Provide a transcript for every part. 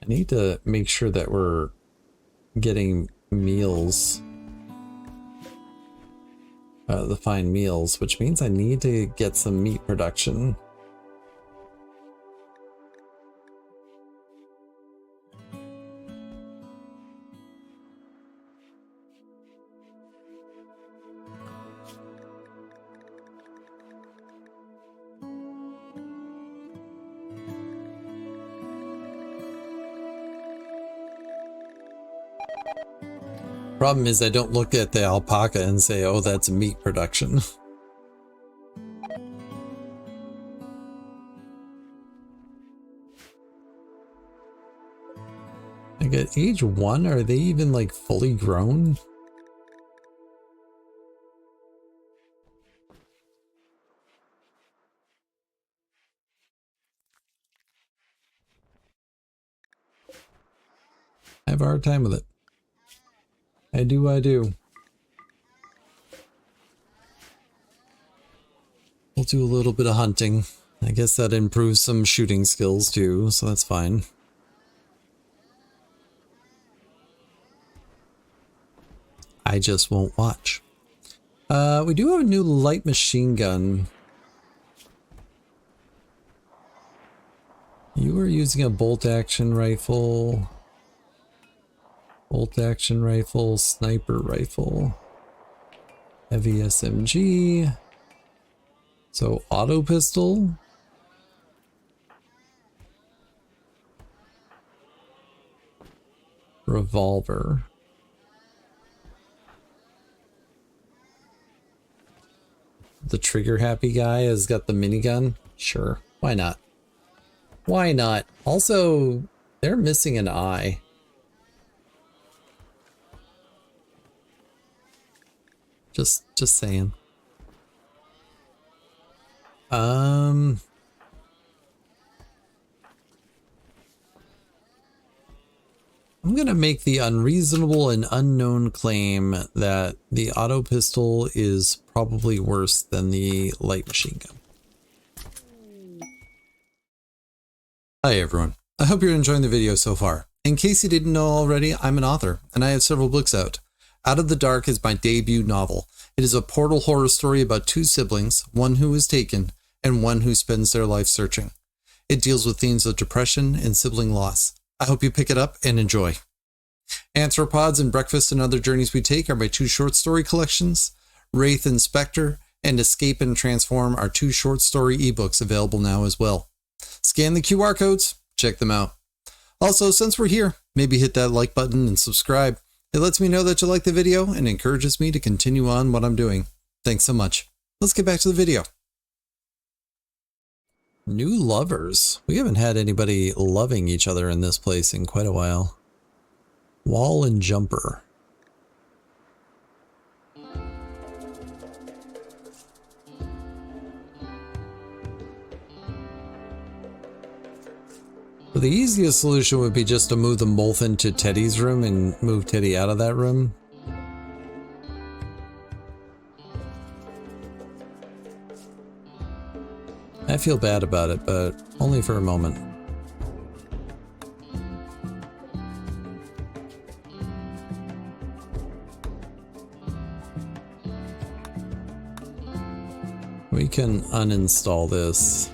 I need to make sure that we're getting meals. The fine meals, which means I need to get some meat production. Problem is I don't look at the alpaca and say, oh, that's meat production. Like at age 1, are they even like fully grown? I have a hard time with it. I do. We'll do a little bit of hunting. I guess that improves some shooting skills too, so that's fine. I just won't watch. We do have a new light machine gun. You are using a bolt action rifle. Bolt action rifle, sniper rifle, heavy SMG, so auto pistol, revolver, the trigger happy guy has got the minigun. Sure, why not? Why not? Also, they're missing an eye. Just saying. I'm gonna make the unreasonable and unknown claim that the auto pistol is probably worse than the light machine gun. Hi everyone. I hope you're enjoying the video so far. In case you didn't know already, I'm an author and I have several books out. Out of the Dark is my debut novel. It is a portal horror story about two siblings, one who is taken and one who spends their life searching. It deals with themes of depression and sibling loss. I hope you pick it up and enjoy. Anthropods and Breakfast and Other Journeys We Take are my two short story collections. Wraith and Spectre and Escape and Transform are two short story ebooks available now as well. Scan the QR codes, check them out. Also, since we're here, maybe hit that like button and subscribe. It lets me know that you like the video and encourages me to continue on what I'm doing. Thanks so much. Let's get back to the video. New lovers. We haven't had anybody loving each other in this place in quite a while. Wall and jumper. The easiest solution would be just to move them both into Teddy's room and move Teddy out of that room. I feel bad about it, but only for a moment. We can uninstall this.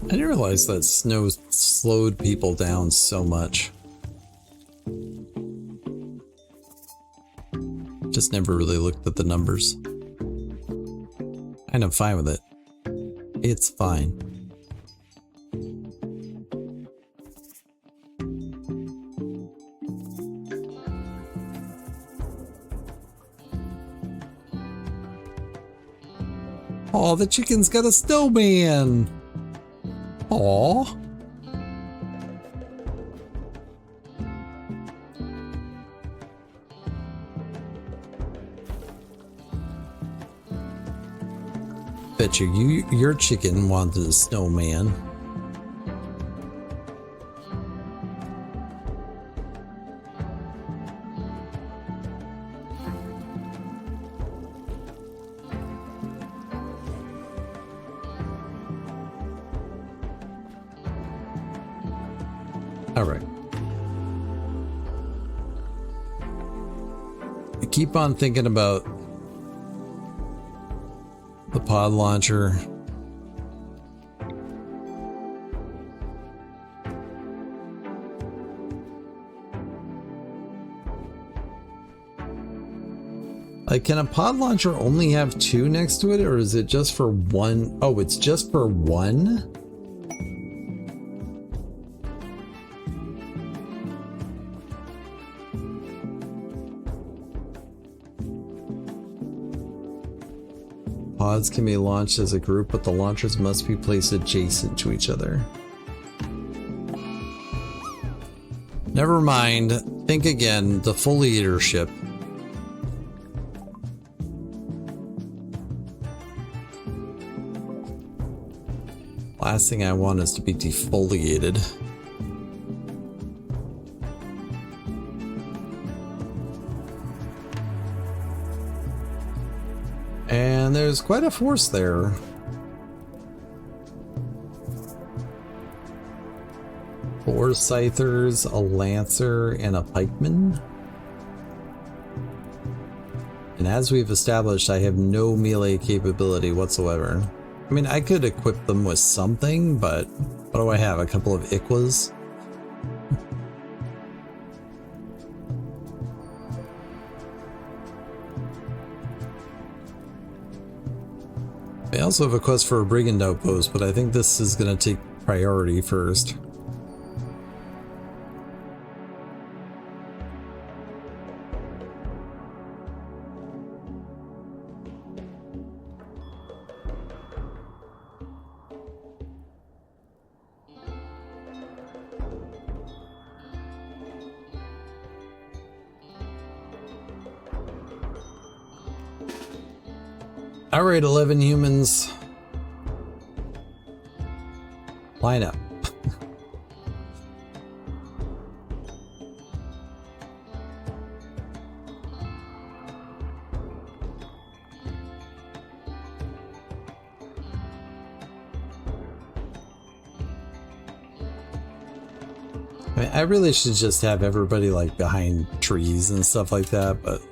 I didn't realize that snow slowed people down so much. Just never really looked at the numbers. And I'm fine with it. It's fine. Oh, the chicken's got a snowman! Aw. Bet you your chicken wanted a snowman. All right. I keep on thinking about the pod launcher. Like, can a pod launcher only have two next to it, or is it just for one? Oh, it's just for one? Pods can be launched as a group, but the launchers must be placed adjacent to each other. Never mind. Think again. The defoliatorship. Last thing I want is to be defoliated. And there's quite a force there. Four scythers, a lancer, and a pikeman. And as we've established, I have no melee capability whatsoever. I mean, I could equip them with something, but what do I have? A couple of Ikwas? I also have a quest for a brigand outpost, but I think this is going to take priority first. Alright, 11 humans. Line up. I mean, I really should just have everybody like behind trees and stuff like that, but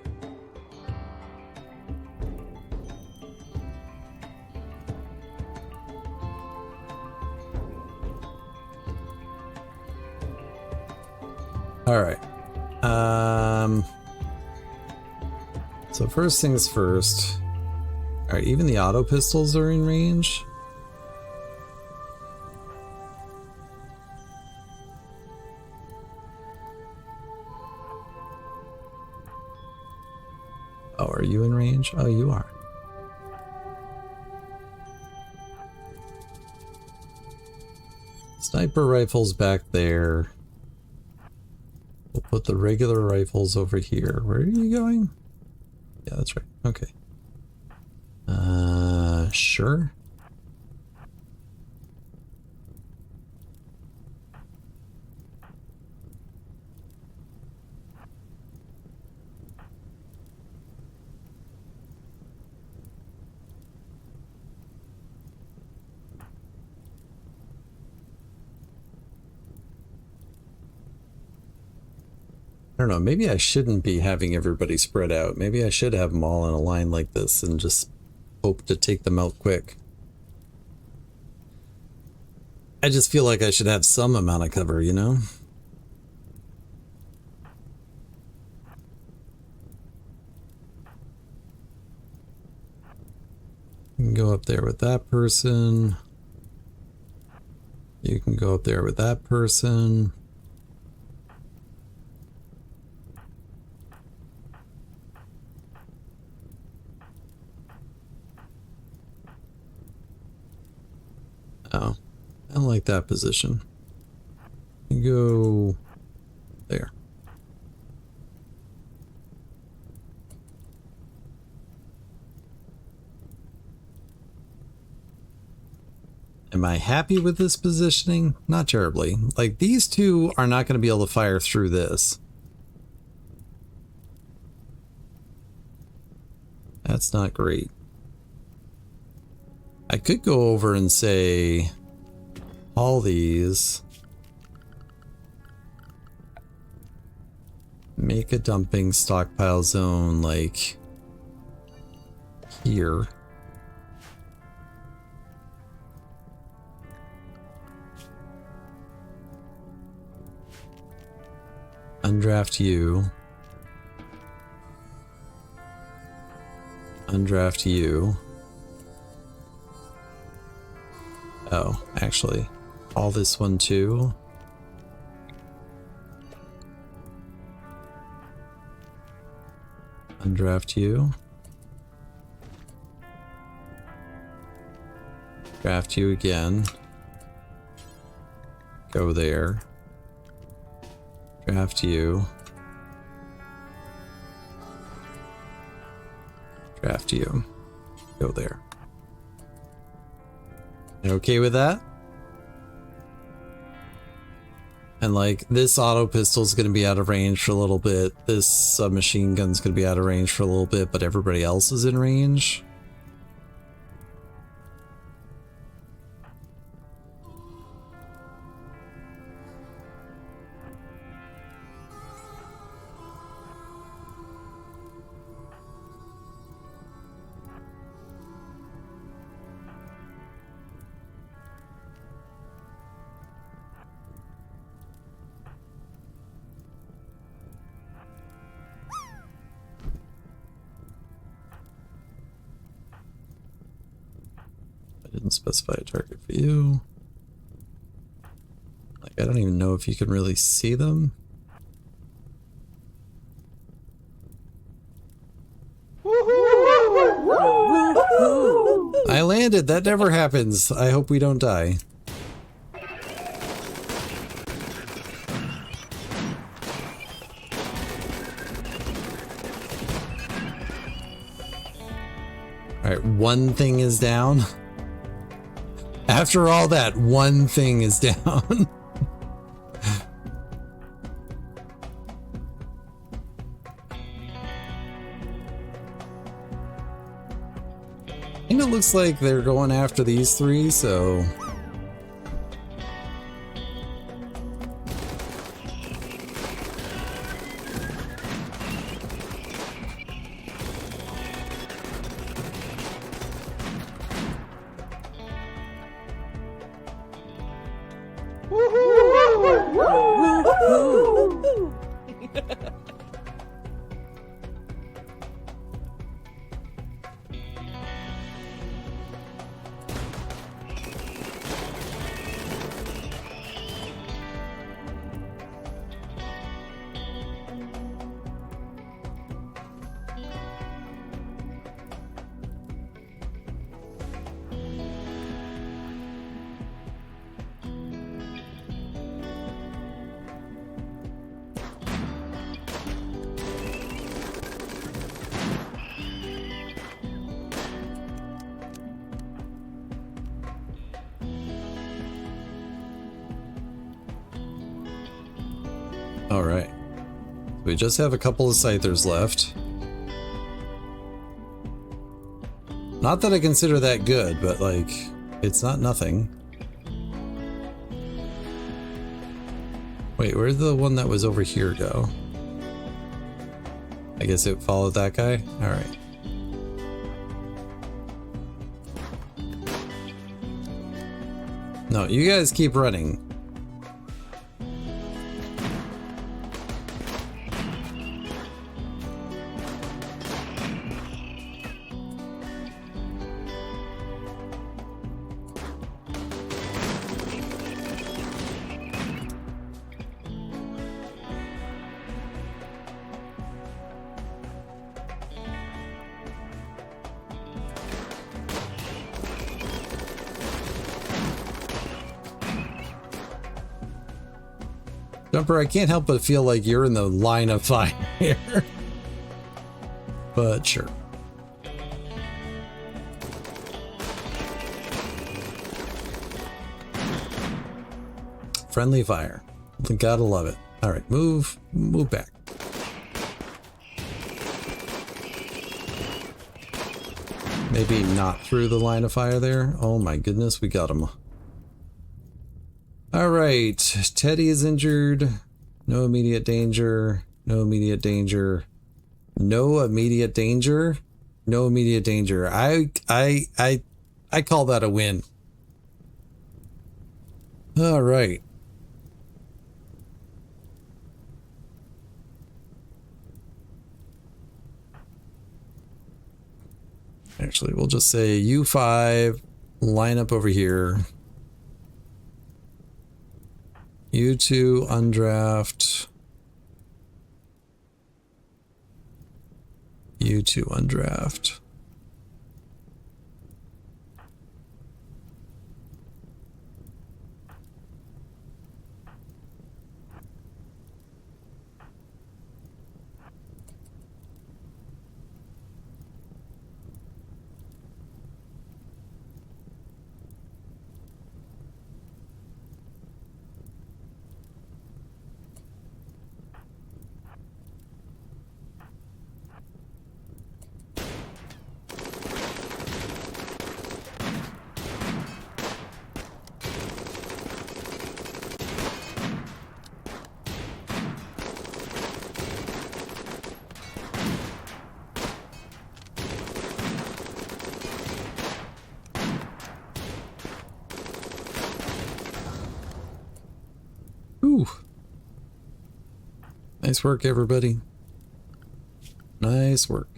all right. So first things first. All right, even the auto pistols are in range. Oh, are you in range? Oh, you are. Sniper rifles back there. We'll put the regular rifles over here. Where are you going? Yeah, that's right. Okay. Sure. I don't know, maybe I shouldn't be having everybody spread out. Maybe I should have them all in a line like this and just hope to take them out quick. I just feel like I should have some amount of cover, you know? You can go up there with that person. You can go up there with that person. Oh, I don't like that position. You go there. Am I happy with this positioning? Not terribly. Like, these two are not going to be able to fire through this. That's not great. I could go over and say, all these. Make a dumping stockpile zone, like, here. Undraft you. Undraft you. Oh, actually, all this one too. Undraft you. Draft you again. Go there. Draft you. Draft you. Go there. You okay with that? And like, this auto pistol is going to be out of range for a little bit. This submachine gun's going to be out of range for a little bit, but everybody else is in range. Didn't specify a target for you. Like, I don't even know if you can really see them. I landed. That never happens. I hope we don't die. All right, one thing is down. After all that, one thing is down. And it looks like they're going after these three, so... Alright. We just have a couple of scythers left. Not that I consider that good, but like, it's not nothing. Wait, where'd the one that was over here go? I guess it followed that guy? Alright. No, you guys keep running. Jumper, I can't help but feel like you're in the line of fire here. But sure. Friendly fire. Gotta love it. Alright, move back. Maybe not through the line of fire there. Oh my goodness, we got him. Alright, Teddy is injured. No immediate danger. No immediate danger. No immediate danger. No immediate danger. I call that a win. Alright. Actually, we'll just say U5, line up over here. U2, undraft. U2, undraft. Ooh. Nice work, everybody. Nice work.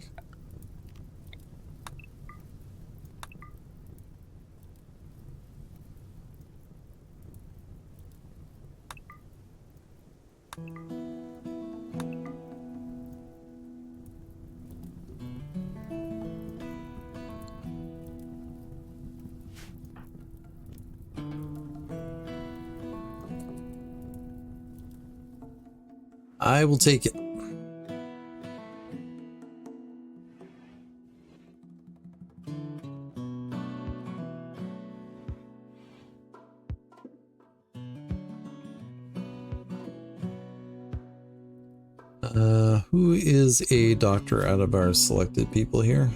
I will take it. Who is a doctor out of our selected people here?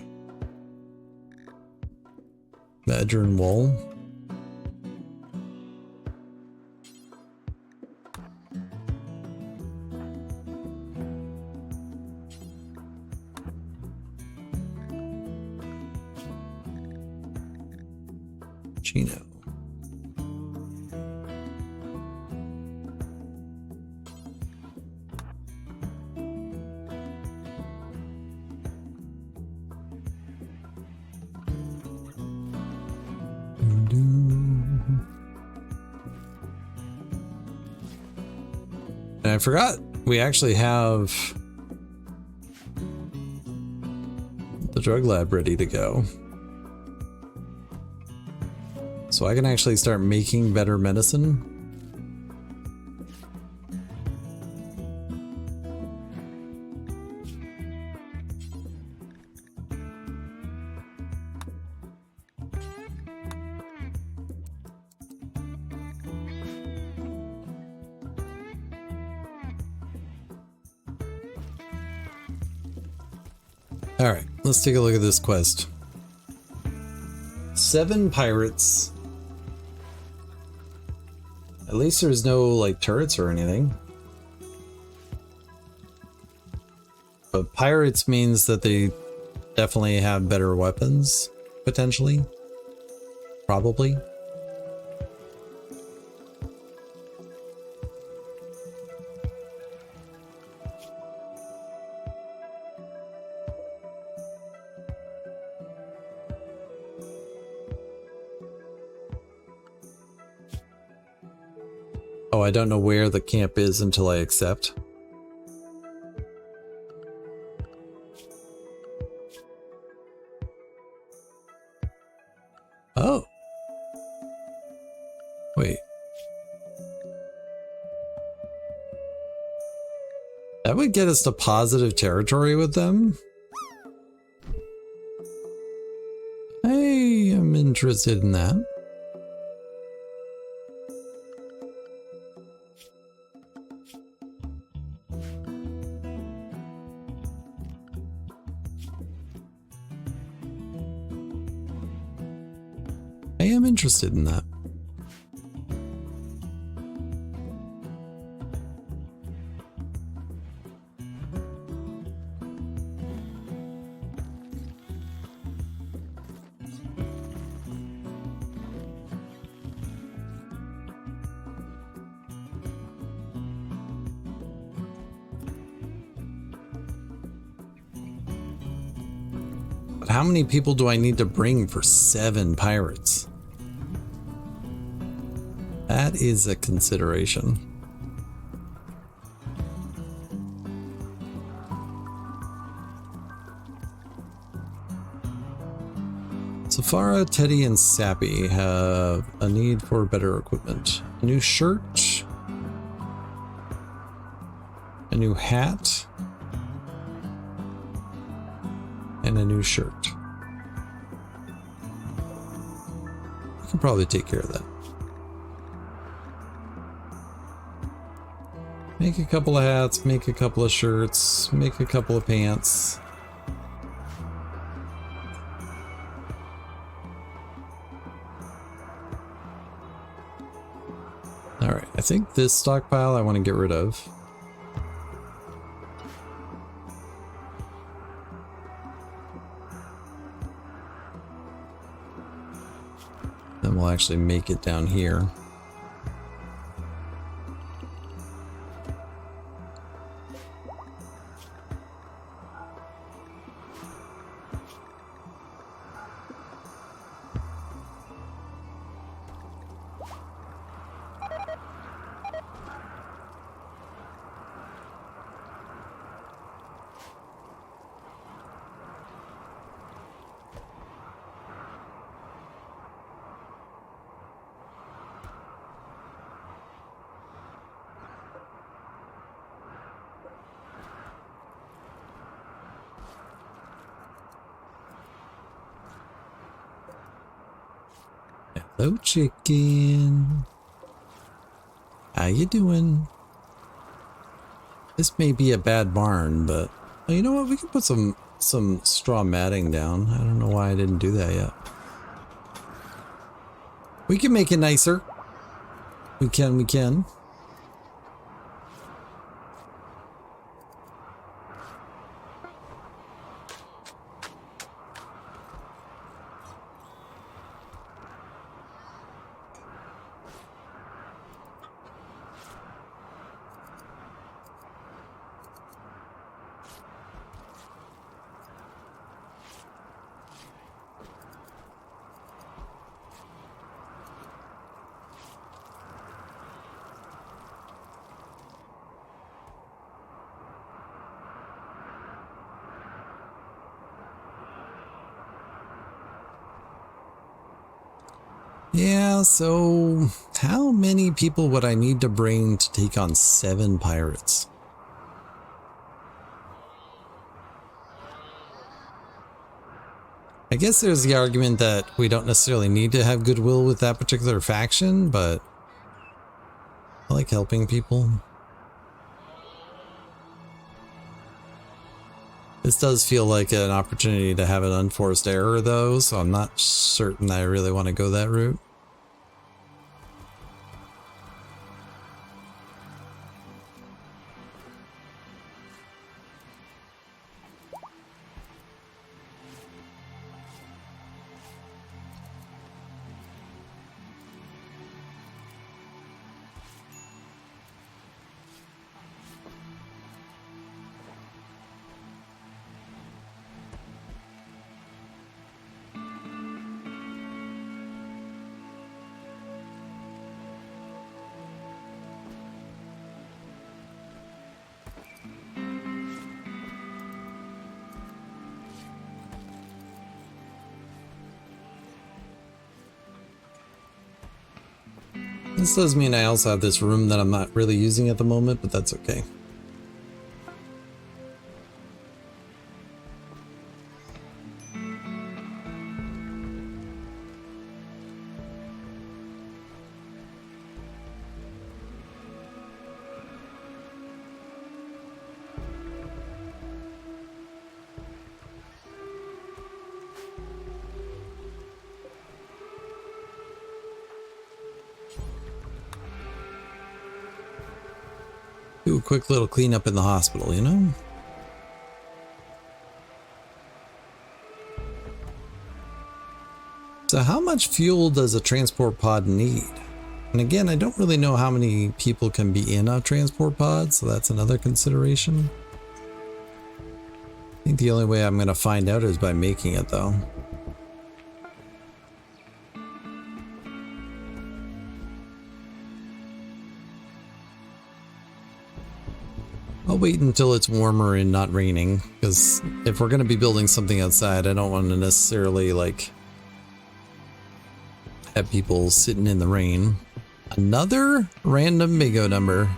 Badger and Wool. Chino. And I forgot we actually have the drug lab ready to go. So I can actually start making better medicine. Alright, let's take a look at this quest. 7 pirates. At least there's no, like, turrets or anything. But pirates means that they definitely have better weapons, potentially. Probably. Oh, I don't know where the camp is until I accept. Oh. Wait. That would get us to positive territory with them? I am interested in that. am interested in that. But how many people do I need to bring for 7 pirates? That is a consideration. Safara, Teddy, and Sappy have a need for better equipment. A new shirt. A new hat. And a new shirt. I can probably take care of that. Make a couple of hats, make a couple of shirts, make a couple of pants. Alright, I think this stockpile I want to get rid of. Then we'll actually make it down here. Hello, chicken. How you doing? This may be a bad barn, but well, you know what? We can put some straw matting down. I don't know why I didn't do that yet. We can make it nicer. We can. Yeah, so how many people would I need to bring to take on 7 pirates? I guess there's the argument that we don't necessarily need to have goodwill with that particular faction, but I like helping people. This does feel like an opportunity to have an unforced error though, so I'm not certain I really want to go that route. This does mean I also have this room that I'm not really using at the moment, but that's okay. Do a quick little cleanup in the hospital, you know? So how much fuel does a transport pod need? And again, I don't really know how many people can be in a transport pod, so that's another consideration. I think the only way I'm going to find out is by making it, though. I'll wait until it's warmer and not raining, because if we're going to be building something outside, I don't want to necessarily, like, have people sitting in the rain. Another random Migo number.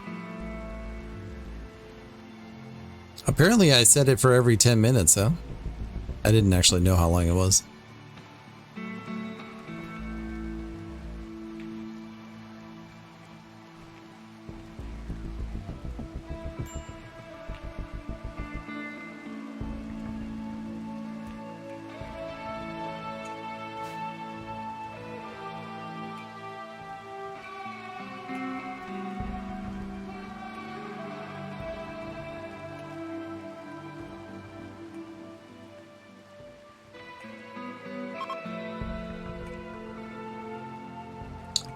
Apparently I set it for every 10 minutes, huh? I didn't actually know how long it was.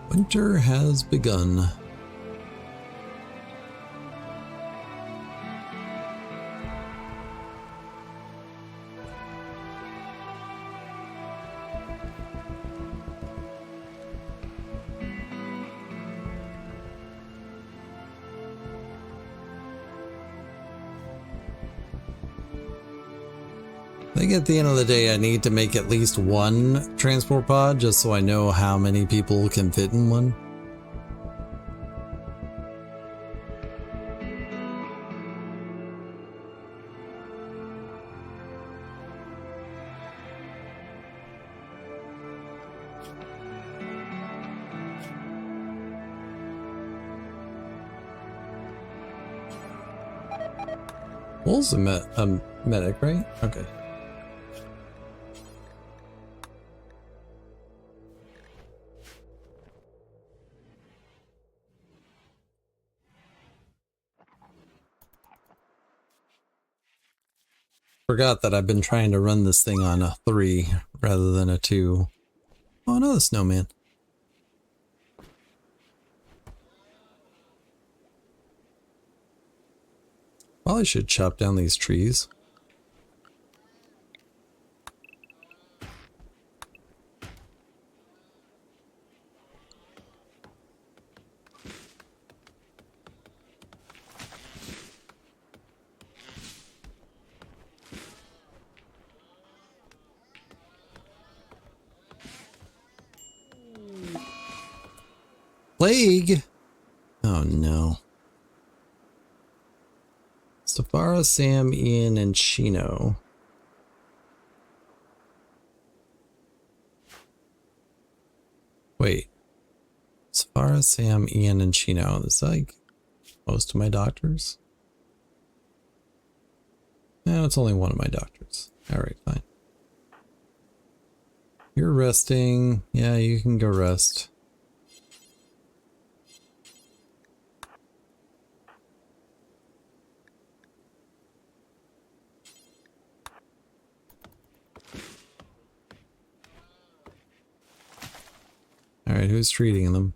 Winter has begun. I think at the end of the day, I need to make at least one transport pod just so I know how many people can fit in one. Wolf's a medic, right? Okay. Forgot that I've been trying to run this thing on a 3 rather than a 2. Oh, another snowman. Probably should chop down these trees. Plague? Oh no. Safara, Sam, Ian, and Chino. Wait. Safara, Sam, Ian, and Chino. Is that like most of my doctors? No, it's only one of my doctors. Alright, fine. You're resting. Yeah, you can go rest. Alright, who's treating them?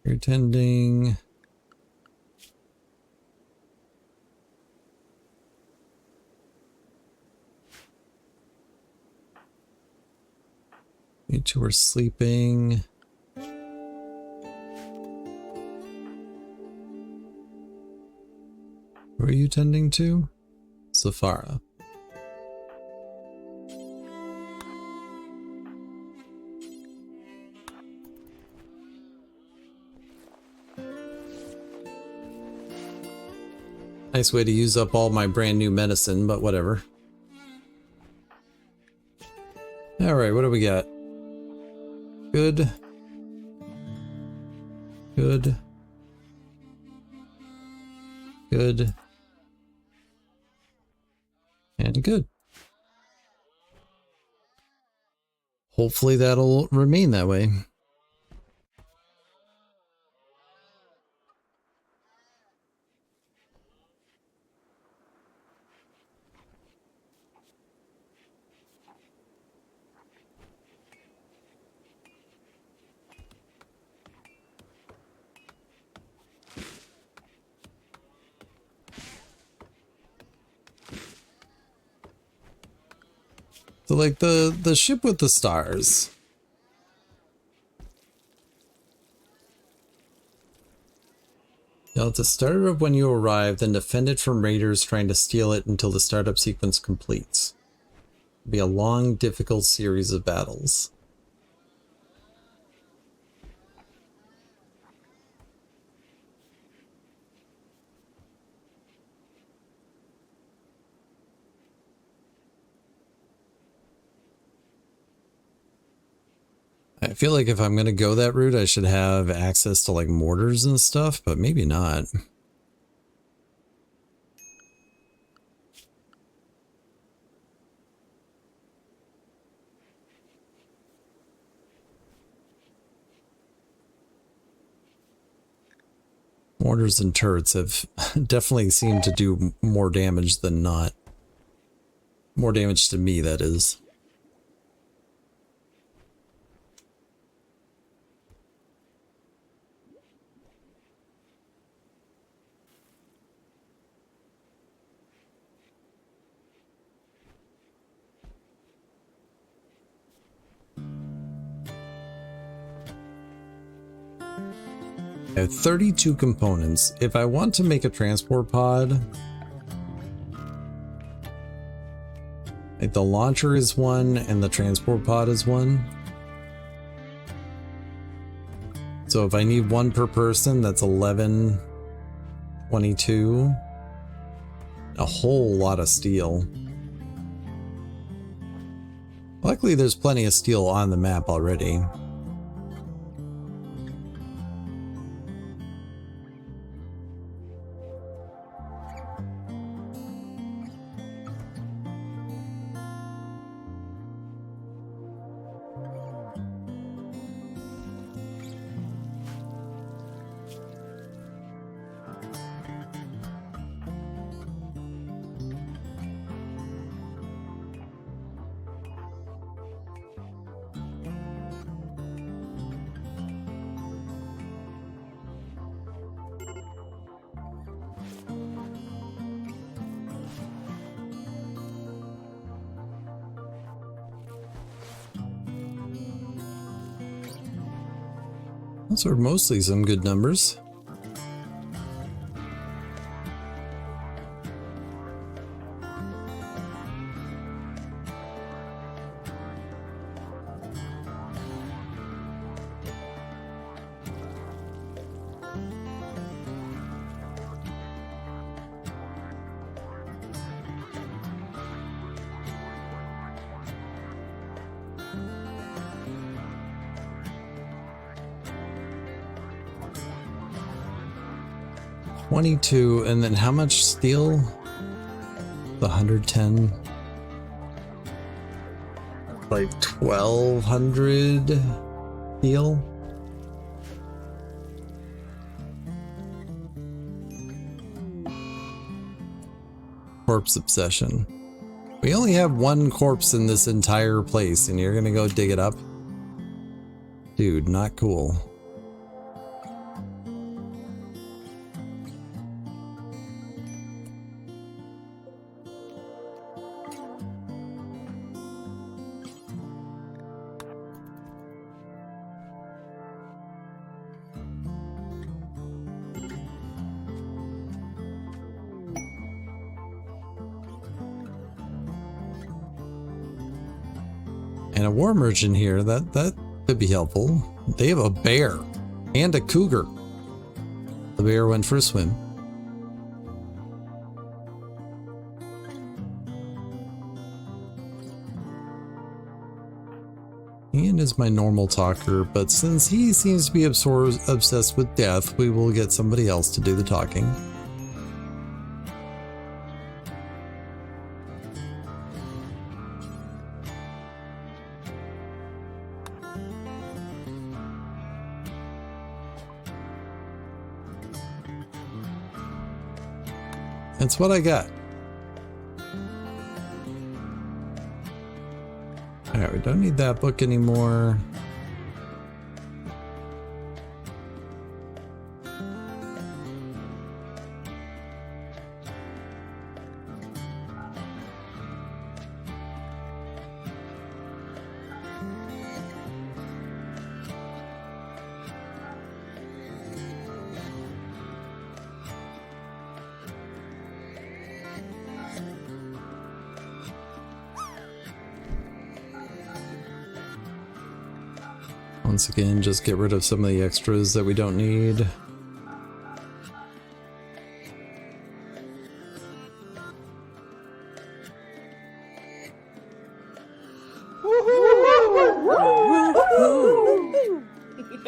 You're tending. You two are sleeping. Who are you tending to? Safara. Nice way to use up all my brand new medicine, but whatever. Alright, what do we got? Good. Good. Good. And good. Hopefully that'll remain that way. So like the ship with the stars. You'll have to start it up when you arrive, then defend it from raiders trying to steal it until the startup sequence completes. It'll be a long, difficult series of battles. I feel like if I'm going to go that route, I should have access to like mortars and stuff, but maybe not. Mortars and turrets have definitely seemed to do more damage than not. More damage to me, that is. I have 32 components. If I want to make a transport pod, like the launcher is one and the transport pod is one. So if I need one per person, that's 11, 22. A whole lot of steel. Luckily, there's plenty of steel on the map already. Those are mostly some good numbers. $22, and then how much steel? The 110. Like 1,200 steel. Corpse obsession. We only have one corpse in this entire place, and you're gonna go dig it up? Dude, not cool. And a war merchant here, that could be helpful. They have a bear and a cougar. The bear went for a swim. Ian is my normal talker, but since he seems to be obsessed with death, we will get somebody else to do the talking. That's what I got. Alright, we don't need that book anymore. Once again, just get rid of some of the extras that we don't need.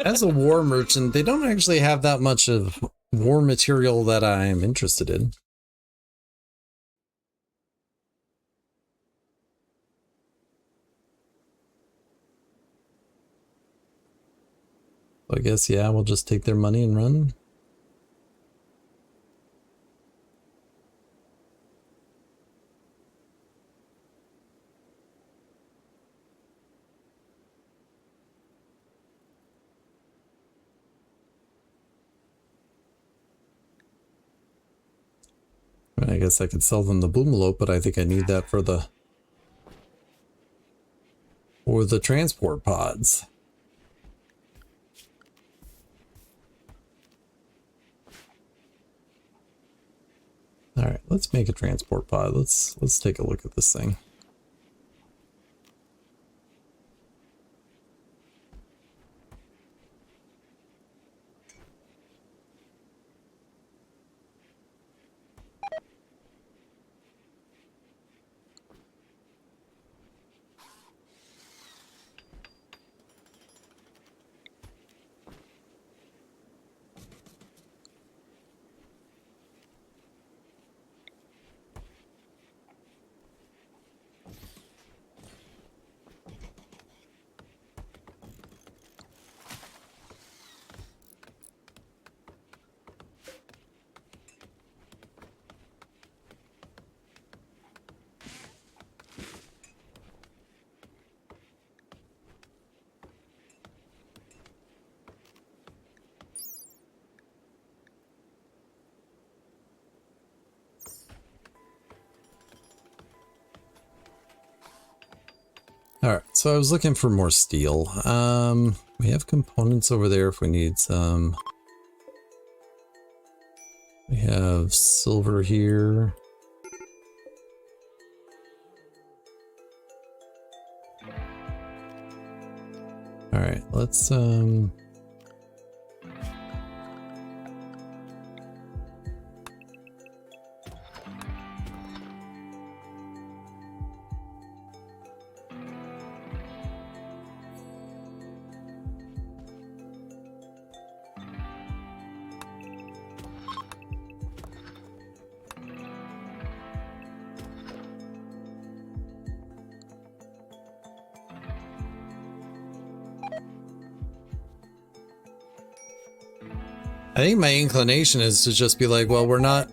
As a war merchant, they don't actually have that much of war material that I'm interested in. I guess, yeah, we'll just take their money and run. I guess I could sell them the boomelope, but I think I need that for the transport pods. All right, let's make a transport pod. Let's take a look at this thing. All right, so I was looking for more steel. We have components over there if we need some. We have silver here. All right, let's I think my inclination is to just be like, well, we're not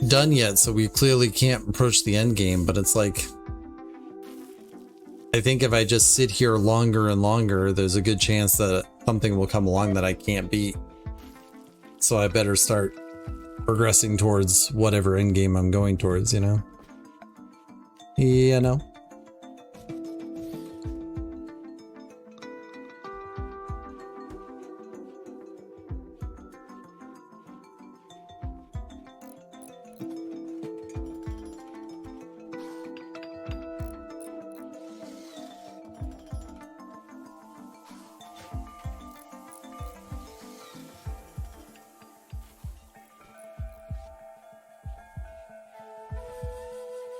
done yet, so we clearly can't approach the end game, but it's like, I think if I just sit here longer and longer, there's a good chance that something will come along that I can't beat. So I better start progressing towards whatever end game I'm going towards, you know? You know?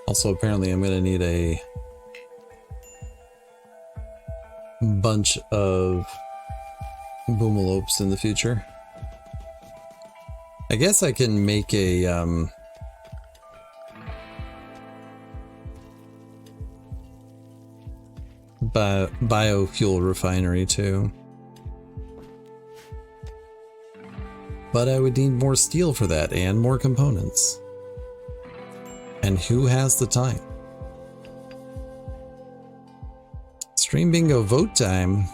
Also, apparently I'm going to need a bunch of boomelopes in the future. I guess I can make a biofuel refinery too. But I would need more steel for that and more components. And who has the time? Stream bingo vote time.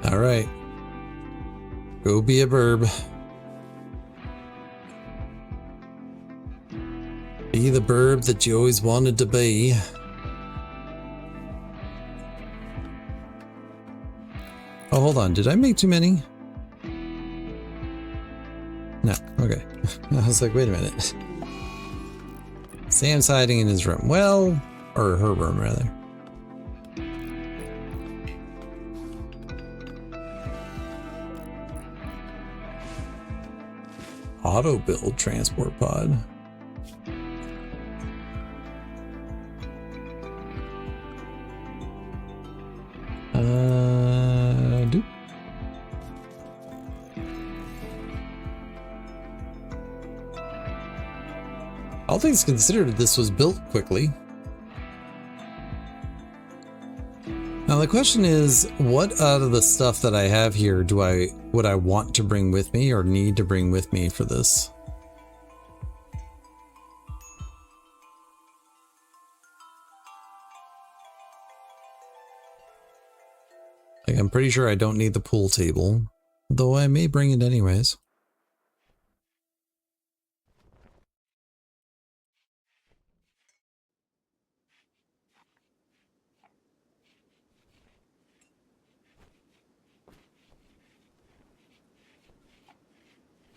All right. Go be a burb. Be the burb that you always wanted to be. Oh, hold on. Did I make too many? No. Okay. I was like, wait a minute. Sam's hiding in his room. Well, or her room, rather. Auto build transport pod. Doop. All things considered, this was built quickly. Now the question is, what out of the stuff that I have here would I want to bring with me or need to bring with me for this? Like, I'm pretty sure I don't need the pool table, though I may bring it anyways.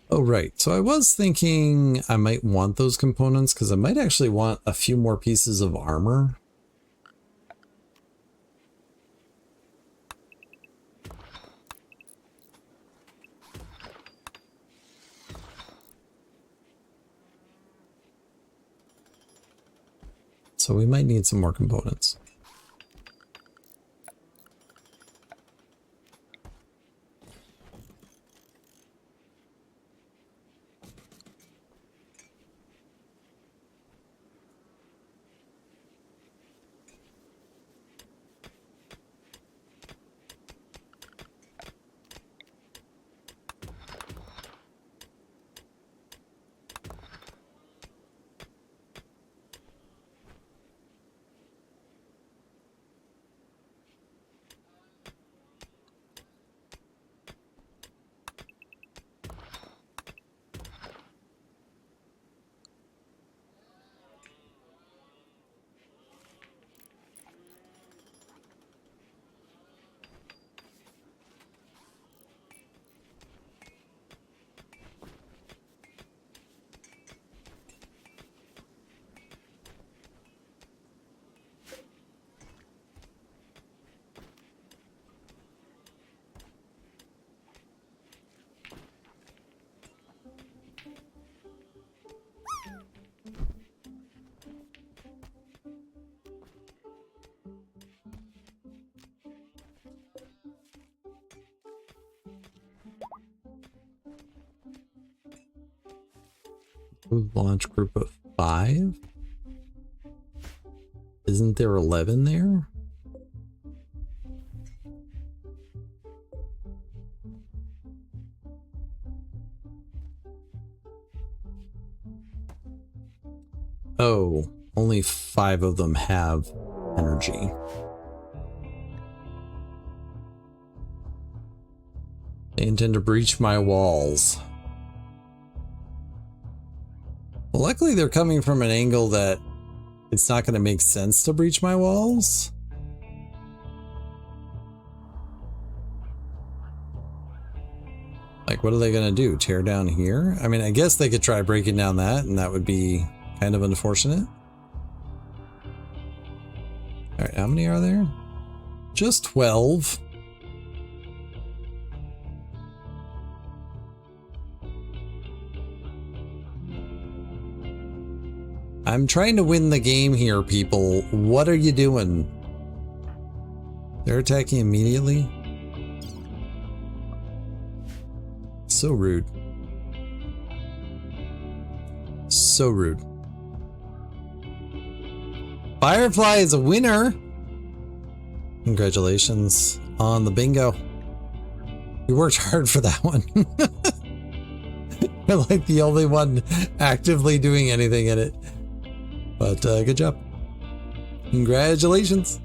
Oh, right. So I was thinking I might want those components because I might actually want a few more pieces of armor. So we might need some more components. Launch group of 5? Isn't there 11 there? Oh, only 5 of them have energy. They intend to breach my walls. Well, luckily they're coming from an angle that it's not going to make sense to breach my walls. Like, what are they going to do? Tear down here? I mean, I guess they could try breaking down that, and that would be kind of unfortunate. All right, how many are there? Just 12. I'm trying to win the game here, people. What are you doing? They're attacking immediately? So rude. So rude. Firefly is a winner! Congratulations on the bingo. You worked hard for that one. You're like the only one actively doing anything in it. But good job. Congratulations.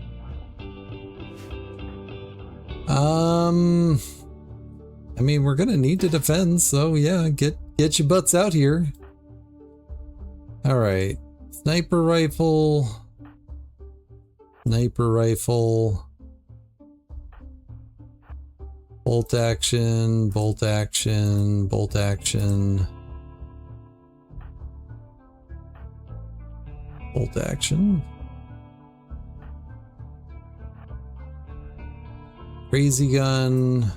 I mean, we're gonna need to defend, so yeah, get your butts out here. All right. Sniper rifle. Sniper rifle. Bolt action, bolt action, bolt action. Bolt action. Crazy gun.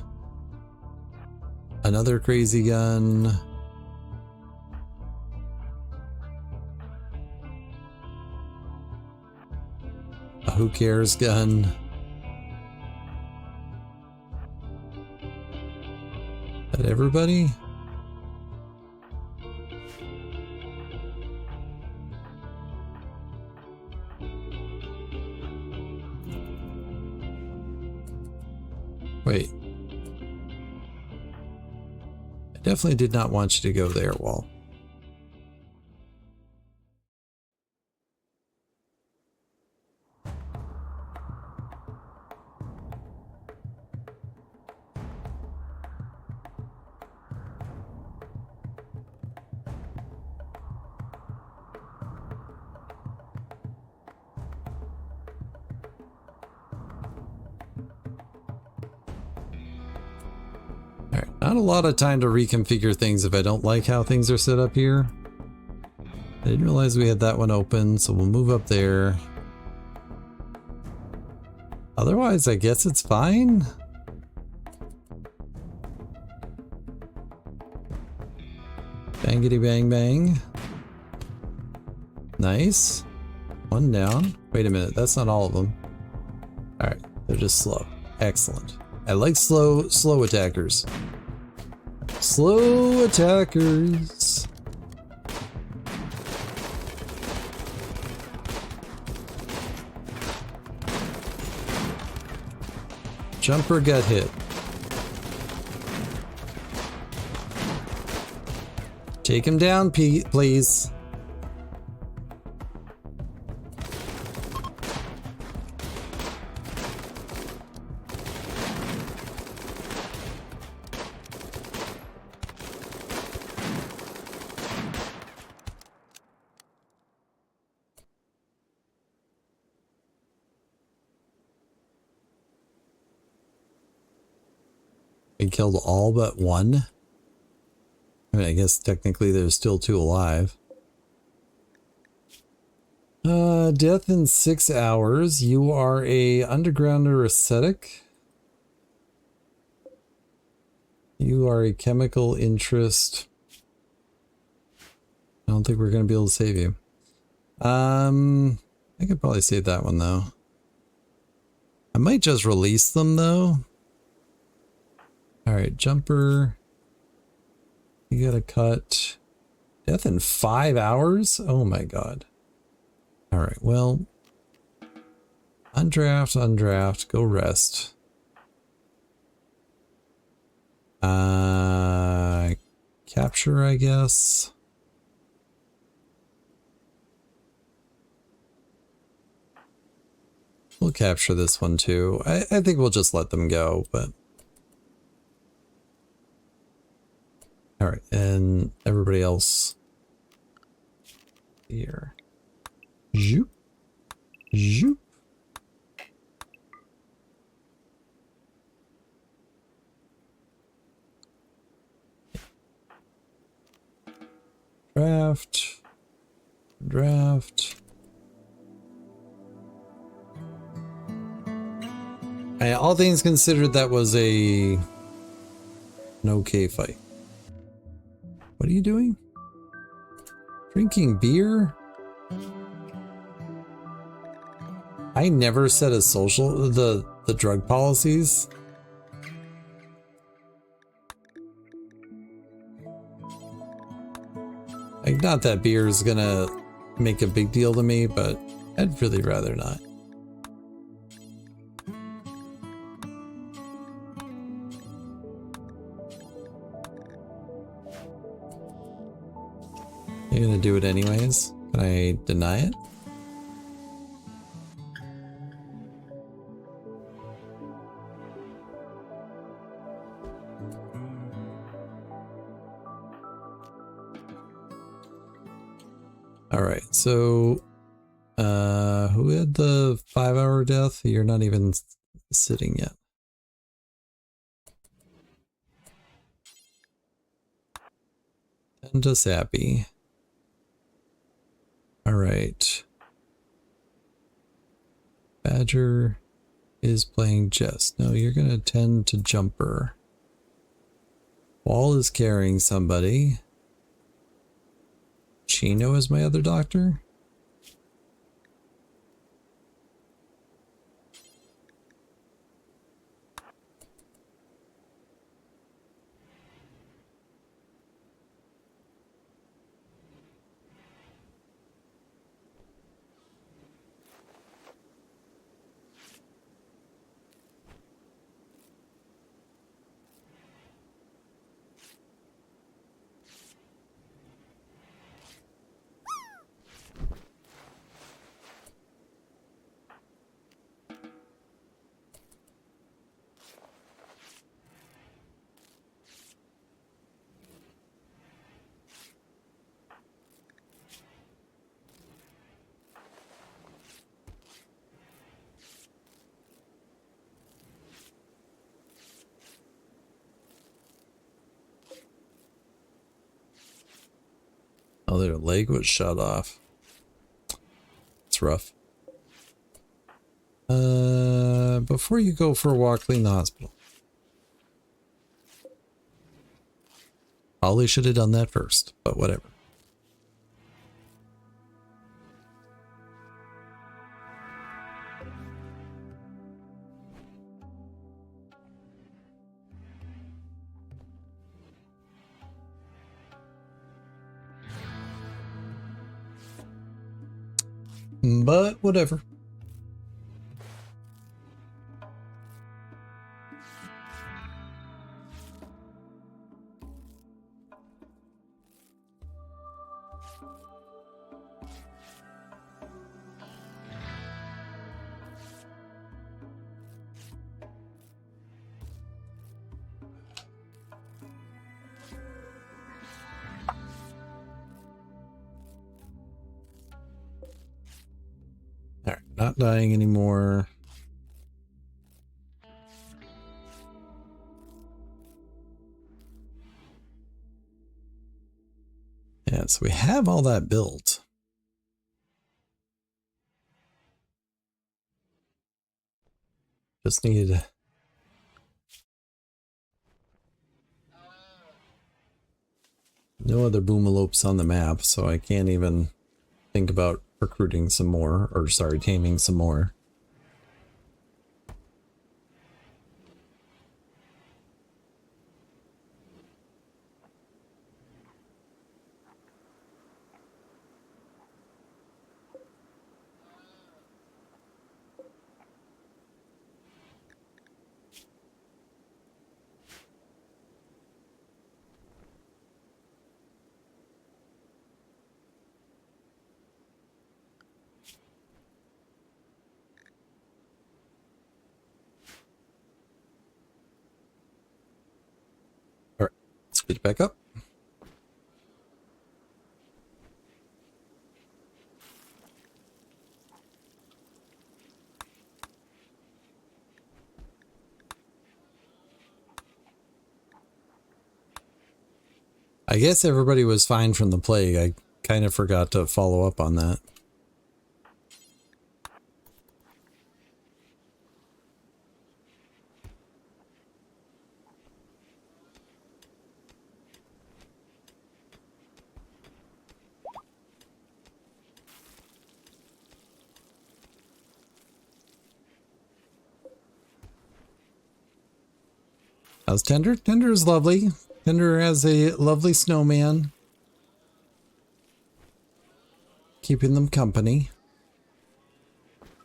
Another crazy gun. A who cares gun. That everybody? Wait. I definitely did not want you to go there, Wall. Not a lot of time to reconfigure things if I don't like how things are set up here. I didn't realize we had that one open, so we'll move up there. Otherwise, I guess it's fine. Bangity bang bang. Nice. One down. Wait a minute, that's not all of them. Alright, they're just slow. Excellent. I like slow attackers. Slow attackers. Jumper got hit. Take him down, please. We killed all but one. I mean, I guess technically there's still two alive. Death in 6 hours. You are a undergrounder ascetic. You are a chemical interest. I don't think we're going to be able to save you. I could probably save that one though. I might just release them though. Alright, jumper. You gotta cut. Death in 5 hours? Oh my god. Alright, well. Undraft, undraft, go rest. Capture, I guess. We'll capture this one too. I think we'll just let them go, but. Alright, and everybody else here. Zoop. Zoop. Draft. Draft. All things considered, that was an okay fight. What are you doing? Drinking beer? I never set a social the drug policies. Like, not that beer is gonna make a big deal to me, but I'd really rather not. You're gonna do it anyways? Can I deny it? Alright, so who had the 5-hour death? You're not even sitting yet. And just happy. All right. Badger is playing chess. No, you're going to tend to Jumper. Wall is carrying somebody. Chino is my other doctor. Oh, their leg was shot off. It's rough. Before you go for a walk, clean the hospital. Probably should have done that first, but whatever. But whatever. All right, not dying anymore. Yeah, so we have all that built. Just need no other boomalopes on the map, so I can't even think about recruiting some more, or sorry, taming some more. All right, speed it back up. I guess everybody was fine from the plague. I kind of forgot to follow up on that. How's Tender? Tender is lovely. Tender has a lovely snowman. Keeping them company.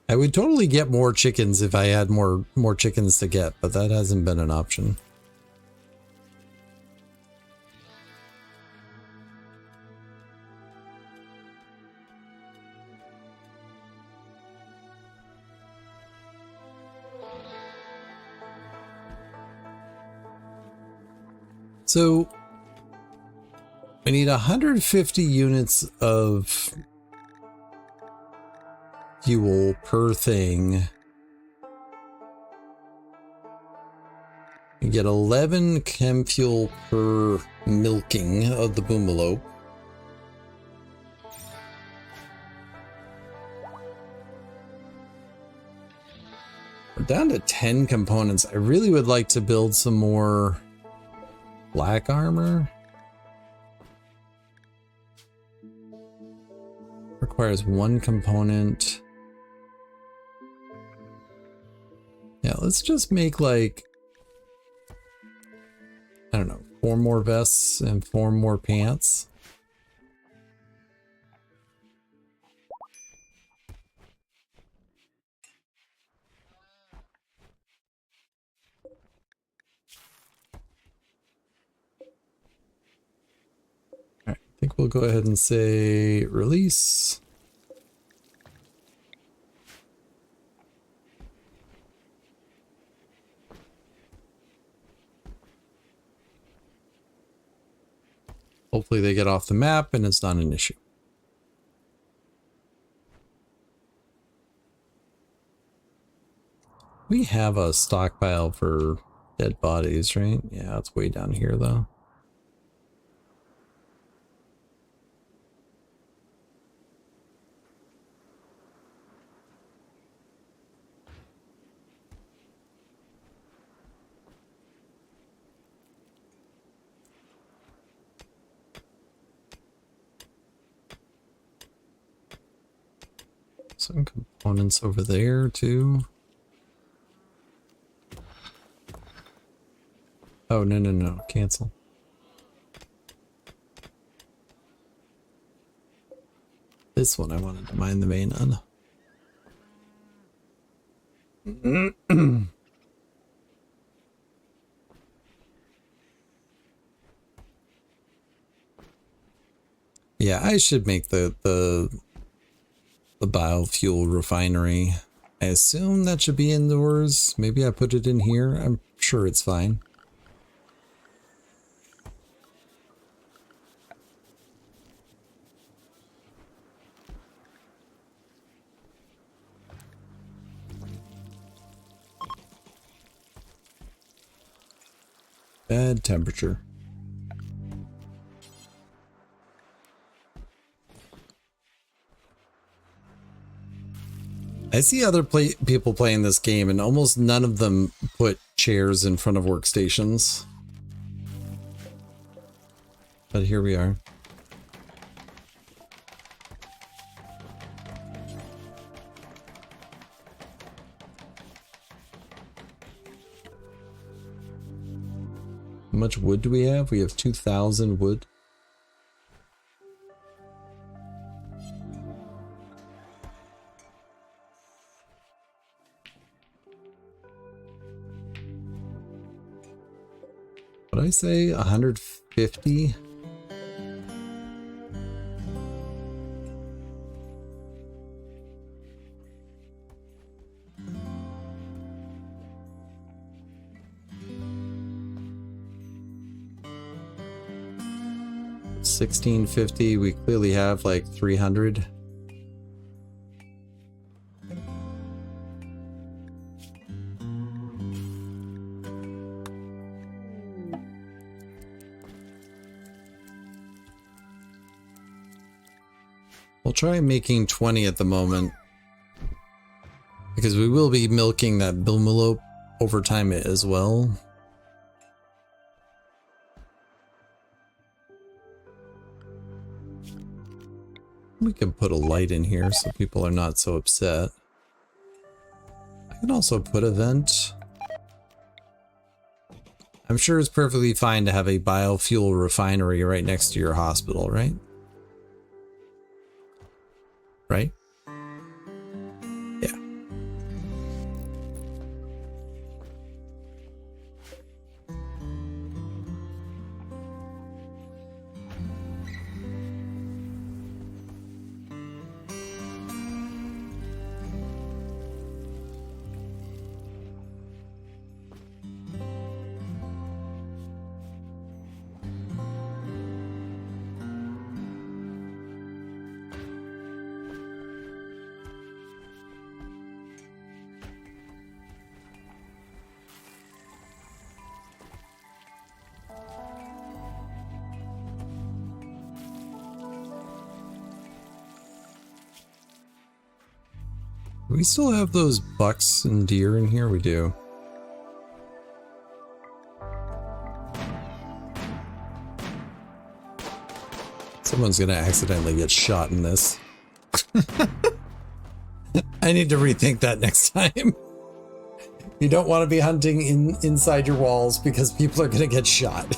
I would totally get more chickens if I had more chickens to get, but that hasn't been an option. So we need 150 units of fuel per thing. You get 11 chem fuel per milking of the boomalope. We're down to 10 components. I really would like to build some more black armor. Requires 1 component. Yeah, let's just make like, I don't know, 4 more vests and 4 more pants. All right, I think we'll go ahead and say release. Hopefully they get off the map and it's not an issue. We have a stockpile for dead bodies, right? Yeah, it's way down here though. Some components over there too. Oh, no, cancel. This one I wanted to mine the vein on. Yeah, I should make the biofuel refinery. I assume that should be indoors. Maybe I put it in here. I'm sure it's fine. Bad temperature. I see other people playing this game and almost none of them put chairs in front of workstations. But here we are. How much wood do we have? We have 2,000 wood. What did I say? 150? $1,650. We clearly have like 300. We'll try making 20 at the moment, because we will be milking that Bilmelope over time as well. We can put a light in here so people are not so upset. I can also put a vent. I'm sure it's perfectly fine to have a biofuel refinery right next to your hospital, right? Right? Yeah. Do we still have those bucks and deer in here? We do. Someone's gonna accidentally get shot in this. I need to rethink that next time. You don't want to be hunting inside your walls because people are gonna get shot.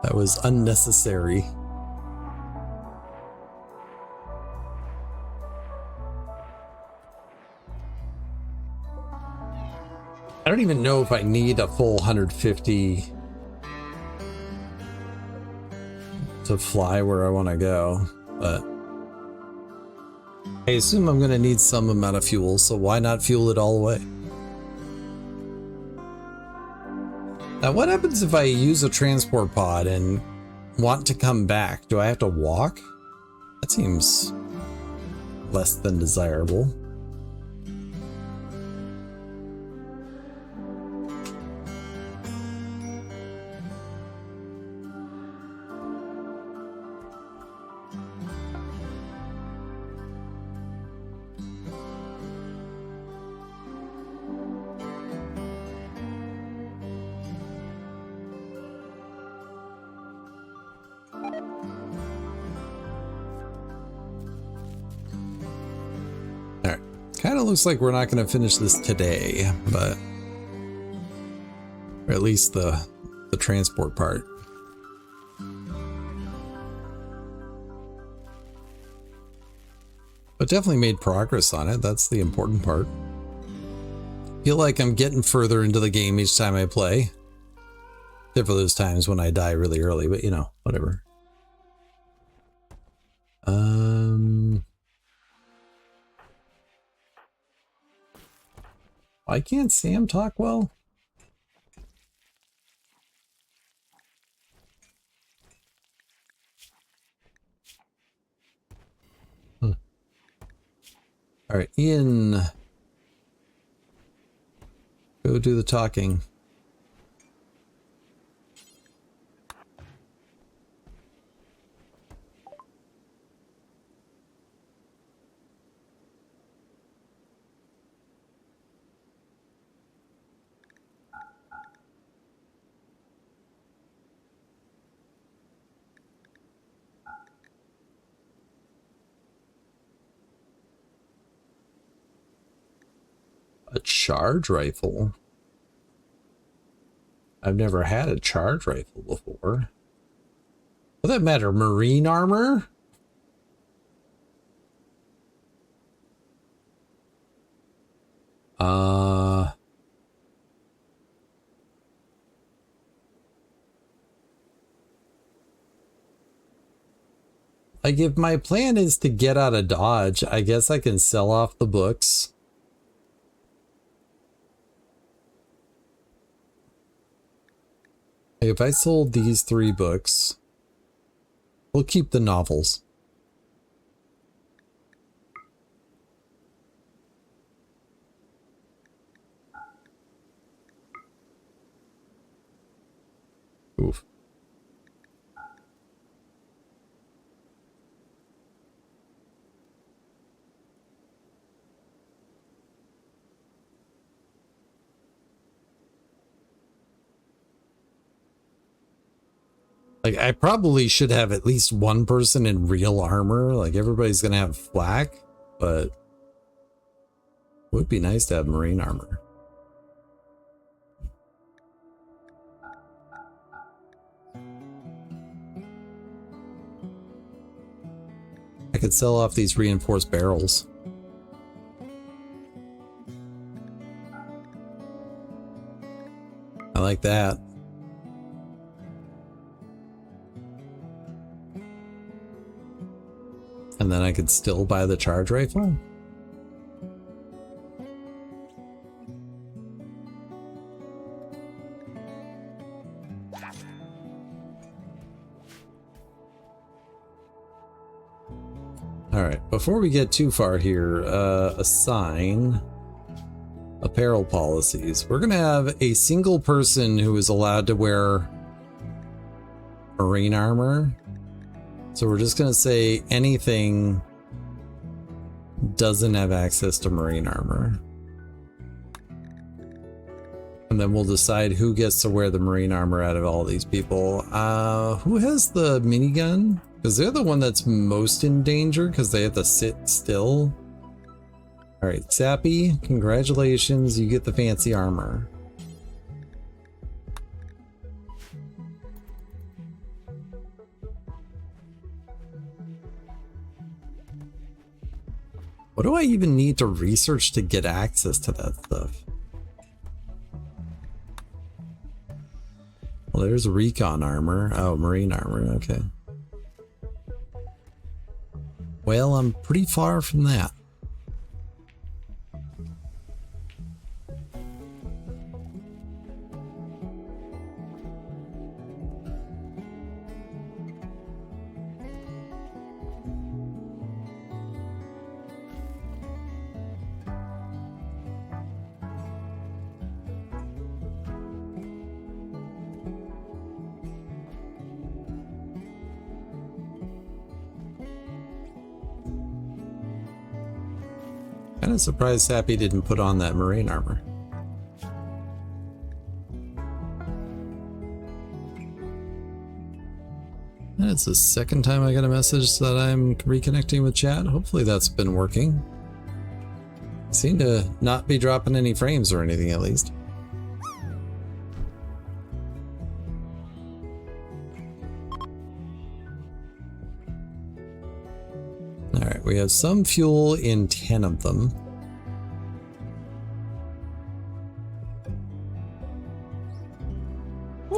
That was unnecessary. I don't even know if I need a full 150 to fly where I want to go, but I assume I'm going to need some amount of fuel, so why not fuel it all the way? Now, what happens if I use a transport pod and want to come back? Do I have to walk? That seems less than desirable. Kind of looks like we're not going to finish this today, but or at least the transport part. But definitely made progress on it. That's the important part. Feel like I'm getting further into the game each time I play. Except for those times when I die really early, but you know, whatever. Why can't Sam talk well? All right, Ian. Go do the talking. A charge rifle? I've never had a charge rifle before. For that matter, marine armor? Like if my plan is to get out of Dodge, I guess I can sell off the books. If I sold these 3 books, we'll keep the novels. Oof. Like, I probably should have at least one person in real armor. Like, everybody's gonna have flak, but it would be nice to have marine armor. I could sell off these reinforced barrels. I like that. And then I could still buy the charge rifle? Alright, before we get too far here, assign a Apparel policies. We're going to have a single person who is allowed to wear marine armor. So we're just going to say anything doesn't have access to marine armor. And then we'll decide who gets to wear the marine armor out of all these people. Who has the minigun? Because they're the one that's most in danger because they have to sit still. All right, Sappy, congratulations, you get the fancy armor. What do I even need to research to get access to that stuff? Well, there's recon armor. Oh, marine armor, okay. Well, I'm pretty far from that. Kind of surprised Sappy didn't put on that marine armor. And it's the second time I got a message that I'm reconnecting with chat. Hopefully that's been working. I seem to not be dropping any frames or anything, at least. Alright, we have some fuel in 10 of them.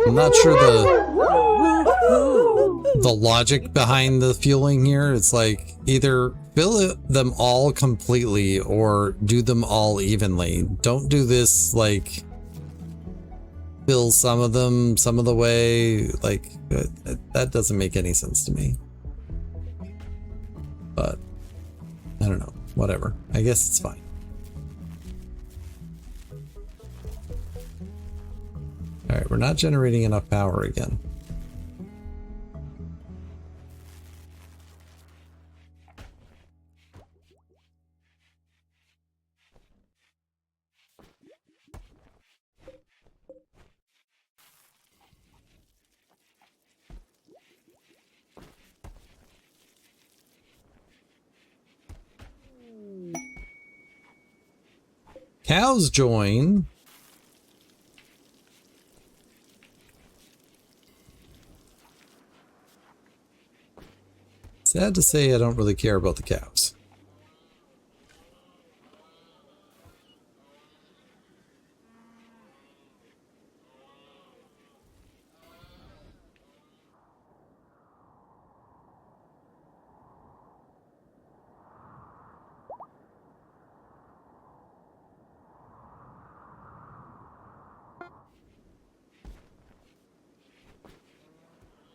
I'm not sure the logic behind the fueling here. It's like either fill them all completely or do them all evenly. Don't do this like fill some of them some of the way. Like that doesn't make any sense to me. But I don't know, whatever. I guess it's fine. All right, we're not generating enough power again. Cows join. Sad to say I don't really care about the cows.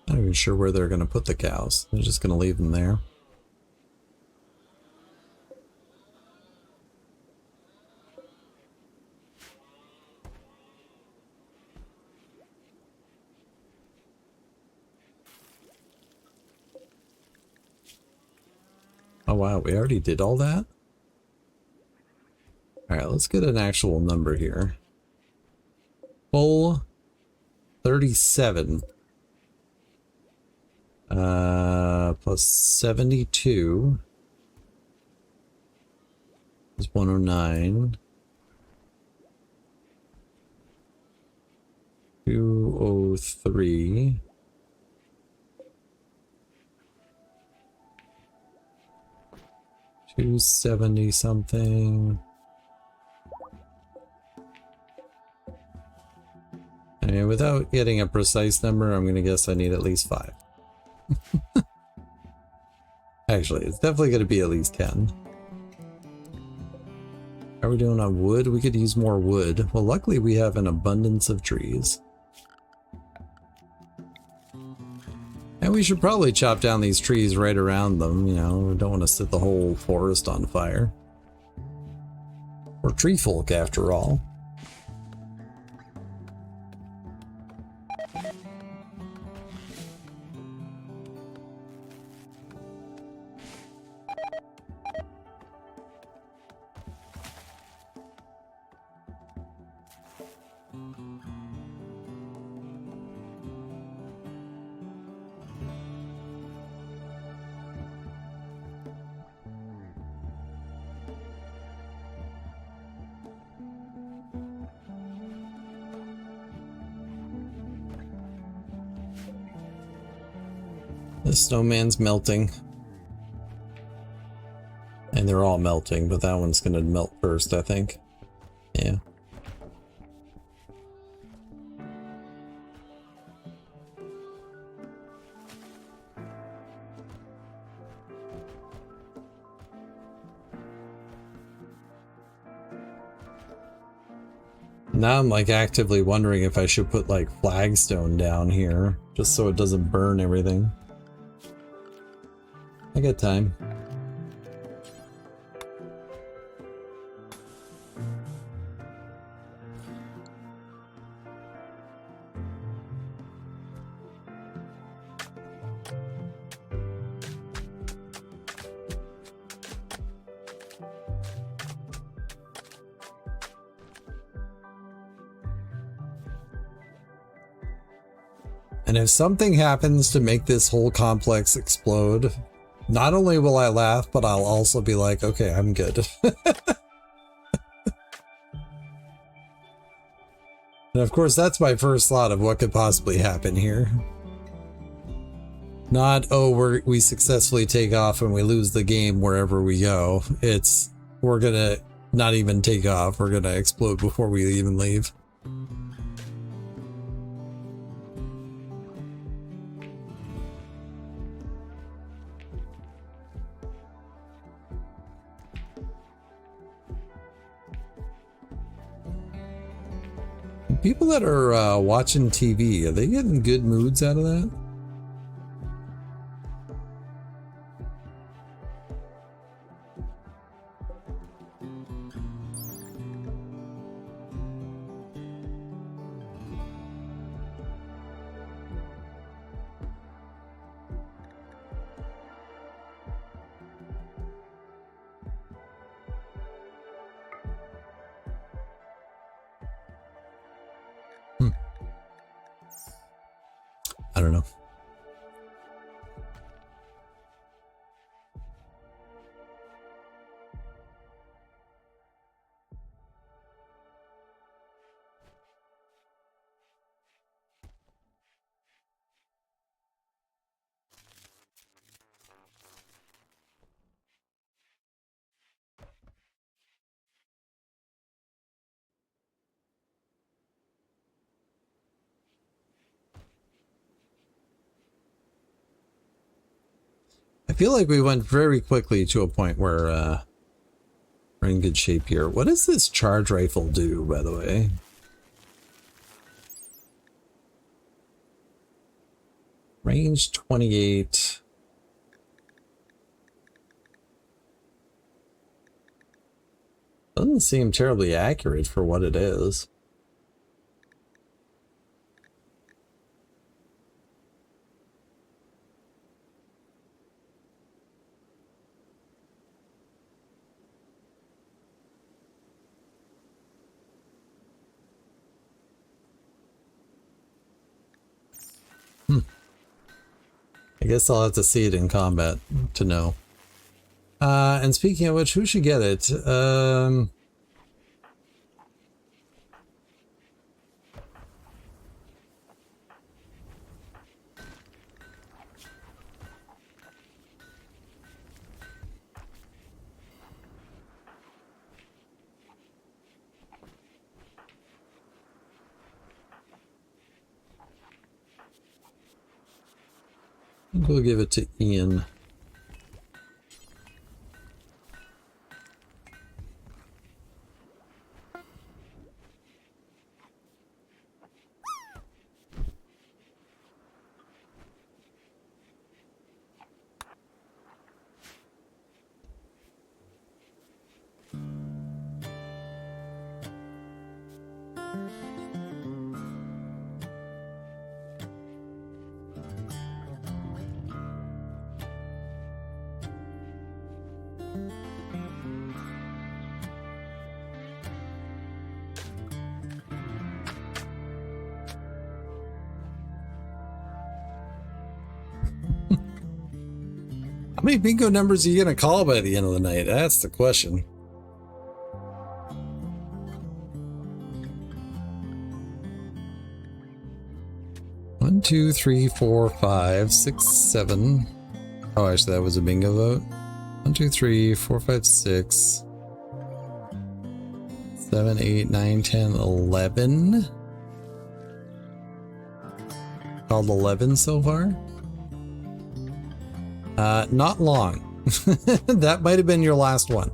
Not even sure where they're going to put the cows. They're just going to leave them there. Oh wow, we already did all that? Alright, let's get an actual number here. Full 37. Plus 72 is 109. 203. 270 something. And without getting a precise number, I'm gonna guess I need at least 5. Actually, it's definitely going to be at least 10. How are we doing on wood? We could use more wood. Well, luckily we have an abundance of trees. And we should probably chop down these trees right around them, you know. We don't want to set the whole forest on fire. Or Treefolk after all. The snowman's melting. And they're all melting, but that one's gonna melt first, I think. Yeah. Now I'm like actively wondering if I should put like flagstone down here, just so it doesn't burn everything. I got time. And if something happens to make this whole complex explode, not only will I laugh, but I'll also be like, okay, I'm good. And of course, that's my first thought of what could possibly happen here. Not, oh, we successfully take off and we lose the game wherever we go. It's, we're gonna not even take off, we're gonna explode before we even leave. People that are watching TV, are they getting good moods out of that? I don't know. I feel like we went very quickly to a point where we're in good shape here. What does this charge rifle do, by the way? Range 28. Doesn't seem terribly accurate for what it is. I guess I'll have to see it in combat to know. And speaking of which, who should get it? We'll give it to Ian. How many bingo numbers are you going to call by the end of the night? That's the question. One, two, three, four, five, six, seven. Oh, actually, that was a bingo vote. 1, 2, 3, 4, 5, 6, 7, 8, 9, 10, 11. Called 11 so far. Not long. That might have been your last one.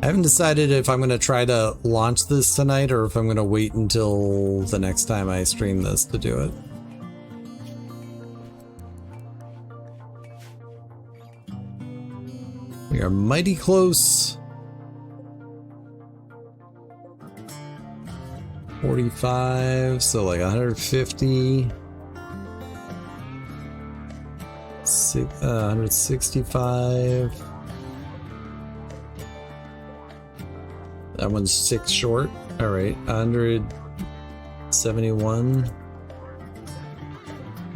I haven't decided if I'm going to try to launch this tonight or if I'm going to wait until the next time I stream this to do it. We are mighty close. 45, so like 150. 165. That one's 6 short. All right, 171.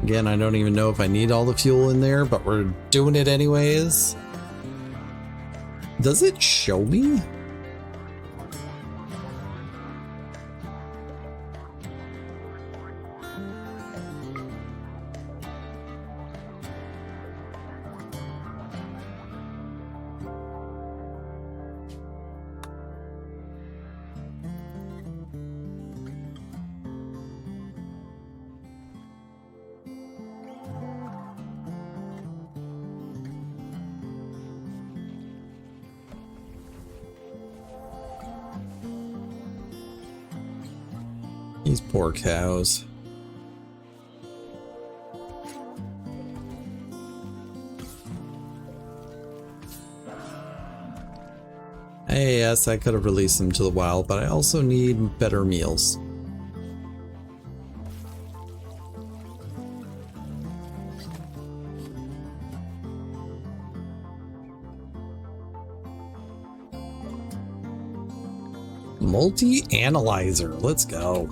Again, I don't even know if I need all the fuel in there, but we're doing it anyways. Does it show me? These poor cows. Hey, yes, I could have released them to the wild, but I also need better meals. Multi-analyzer, let's go.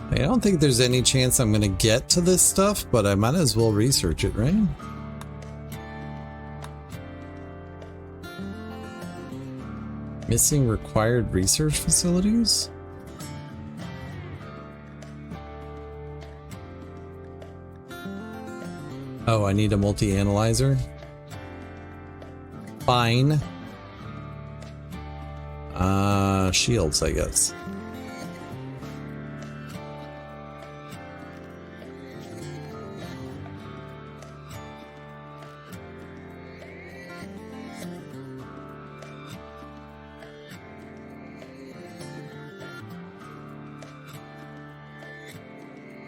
I don't think there's any chance I'm going to get to this stuff, but I might as well research it, right? Missing required research facilities? Oh, I need a multi-analyzer? Fine. Shields, I guess.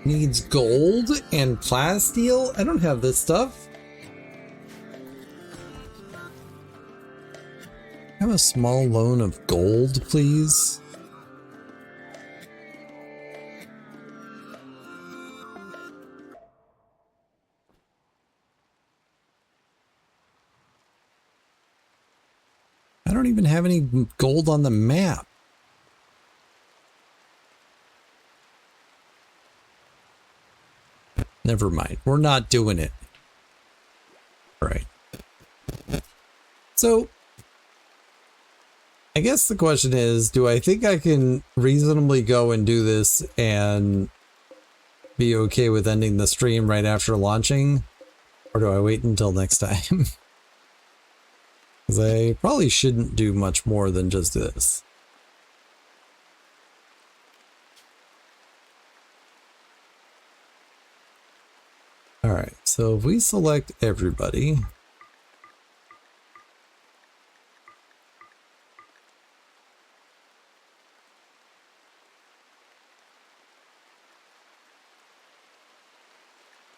Needs gold and plasteel? I don't have this stuff. Have a small loan of gold, please. I don't even have any gold on the map. Never mind. We're not doing it. All right. So, I guess the question is, do I think I can reasonably go and do this and be okay with ending the stream right after launching? Or do I wait until next time? Because I probably shouldn't do much more than just this. All right, so if we select everybody,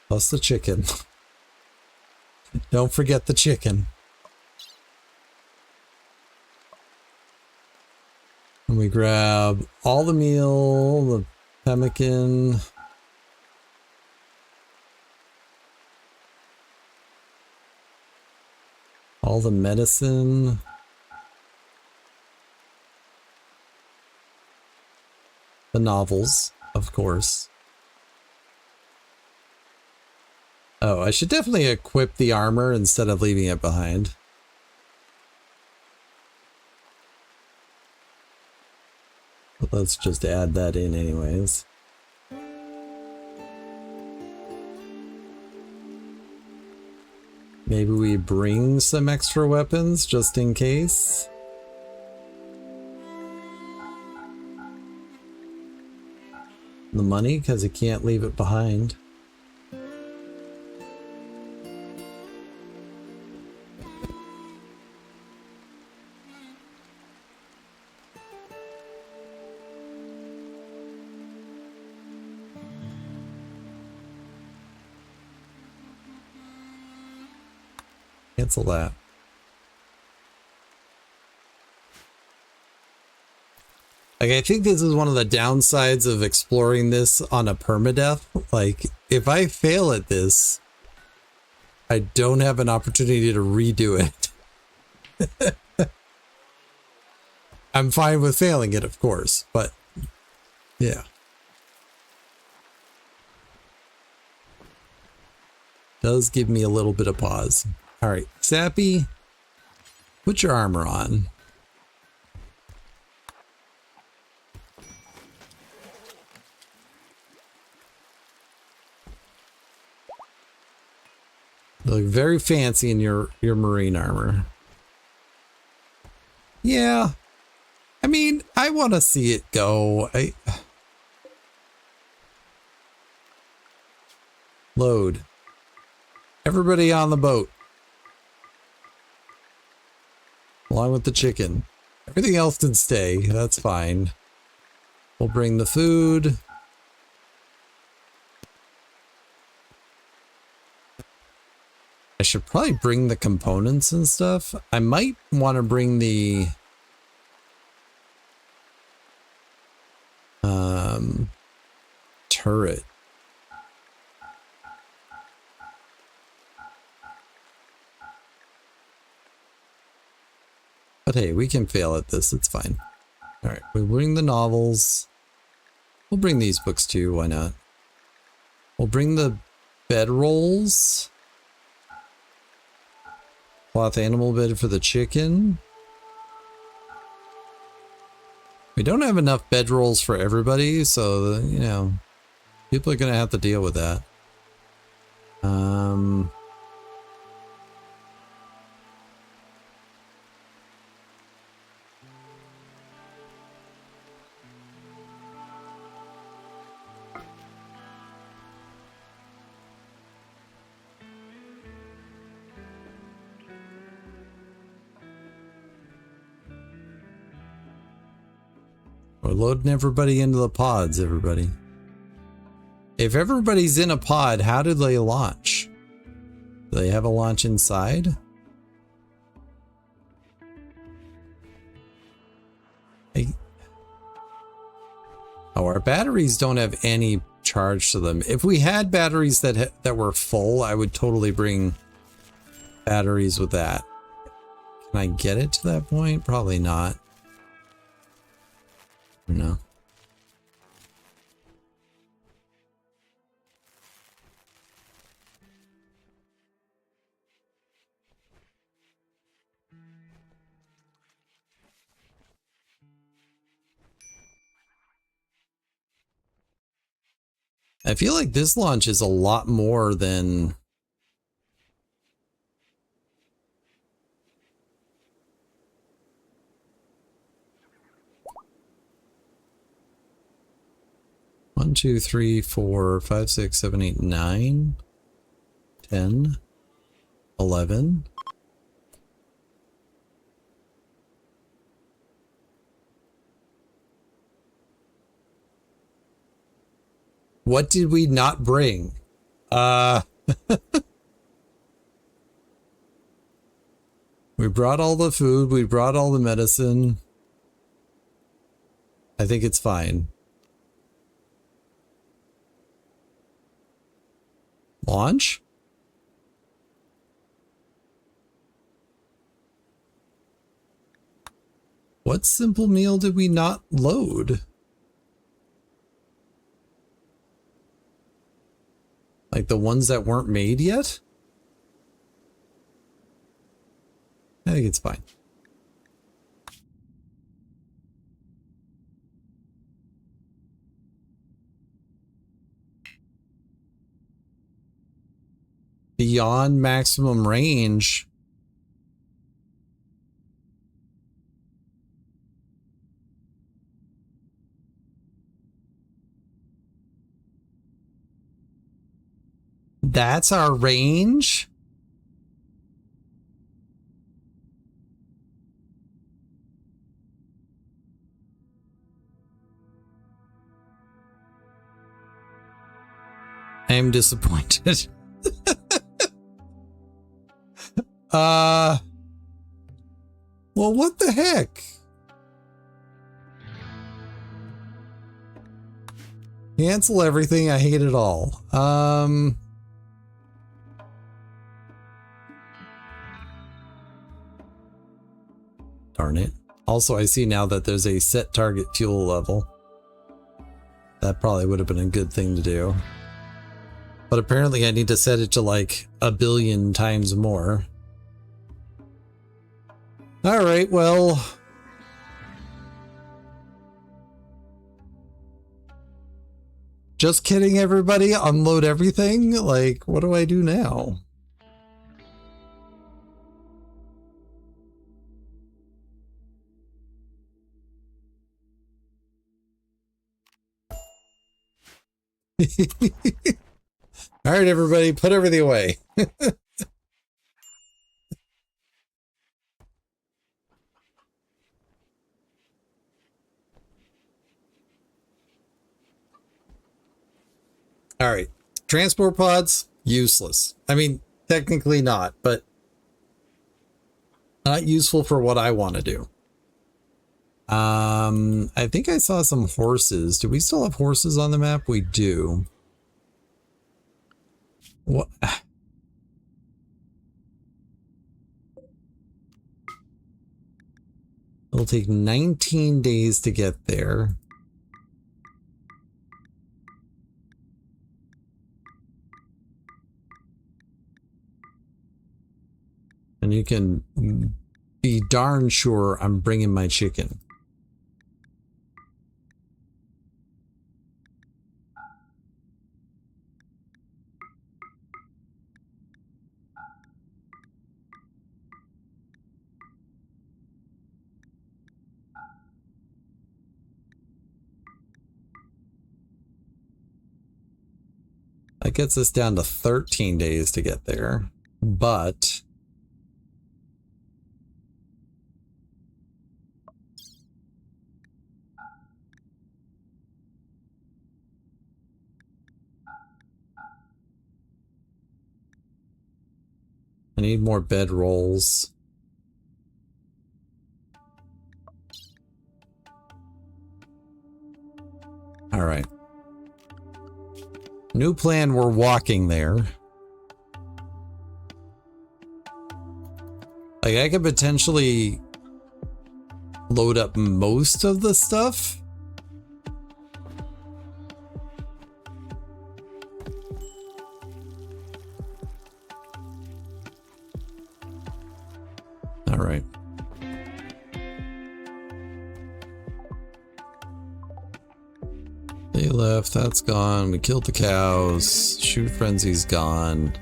plus the chicken. Don't forget the chicken. we grab all the meal, the pemmican. All the medicine. The novels, of course. Oh, I should definitely equip the armor instead of leaving it behind. But let's just add that in anyways. Maybe we bring some extra weapons just in case. The money, because you can't leave it behind. Cancel that. Like, I think this is one of the downsides of exploring this on a permadeath. Like, if I fail at this, I don't have an opportunity to redo it. I'm fine with failing it, of course, but yeah. Does give me a little bit of pause. All right, Sappy, put your armor on. You look very fancy in your marine armor. Yeah. I mean, I want to see it go. Load. Everybody on the boat. Along with the chicken. Everything else can stay. That's fine. We'll bring the food. I should probably bring the components and stuff. I might want to bring the turret. But hey, we can fail at this. It's fine. All right, we'll bring the novels. We'll bring these books too. Why not? We'll bring the bedrolls. Cloth animal bed for the chicken. We don't have enough bedrolls for everybody, so, you know, people are going to have to deal with that. We're loading everybody into the pods, everybody. If everybody's in a pod, how do they launch? Do they have a launch inside? Oh, our batteries don't have any charge to them. If we had batteries that were full, I would totally bring batteries with that. Can I get it to that point? Probably not. No. I feel like this launch is a lot more than... One, two, three, 4, 5, 6, 7, 8, 9, 10, 11. What did we not bring? We brought all the food, we brought all the medicine. I think it's fine. Launch? What simple meal did we not load? Like the ones that weren't made yet? I think it's fine. Beyond maximum range. That's our range? I am disappointed. Well, what the heck? Cancel everything. I hate it all. Darn it. Also, I see now that there's a set target fuel level. That probably would have been a good thing to do. But apparently I need to set it to like 1 billion times more. Alright, well. Just kidding, everybody. Unload everything? Like, what do I do now? All right, everybody, put everything away. All right, transport pods, useless. I mean, technically not, but not useful for what I want to do. I think I saw some horses. Do we still have horses on the map? We do. What? It'll take 19 days to get there. And you can be darn sure I'm bringing my chicken. That gets us down to 13 days to get there, but I need more bed rolls. All right. New plan, we're walking there. Like, I could potentially load up most of the stuff. All right. They left, that's gone. We killed the cows. Shoot Frenzy's gone.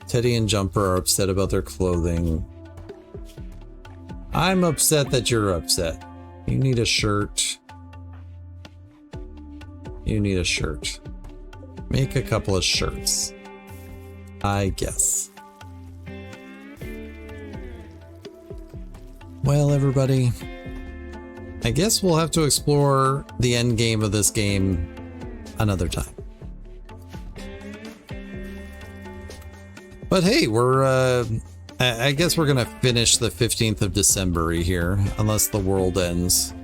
Teddy and Jumper are upset about their clothing. I'm upset that you're upset. You need a shirt. You need a shirt. Make a couple of shirts. I guess. Well, everybody, I guess we'll have to explore the end game of this game another time. But hey, we're, I guess we're gonna finish the 15th of December here, unless the world ends.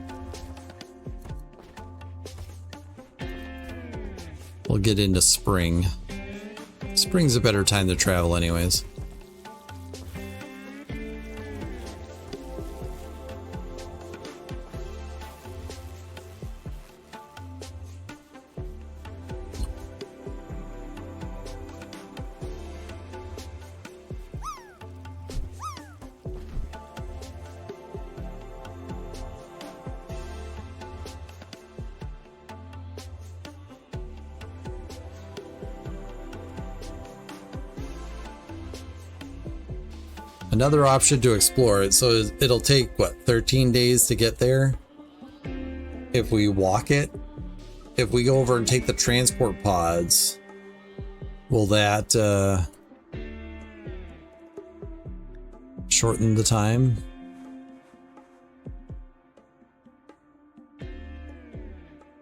We'll get into spring. Spring's a better time to travel anyways. Another option to explore it, so it'll take what, 13 days to get there if we walk it. If we go over and take the transport pods, will that shorten the time?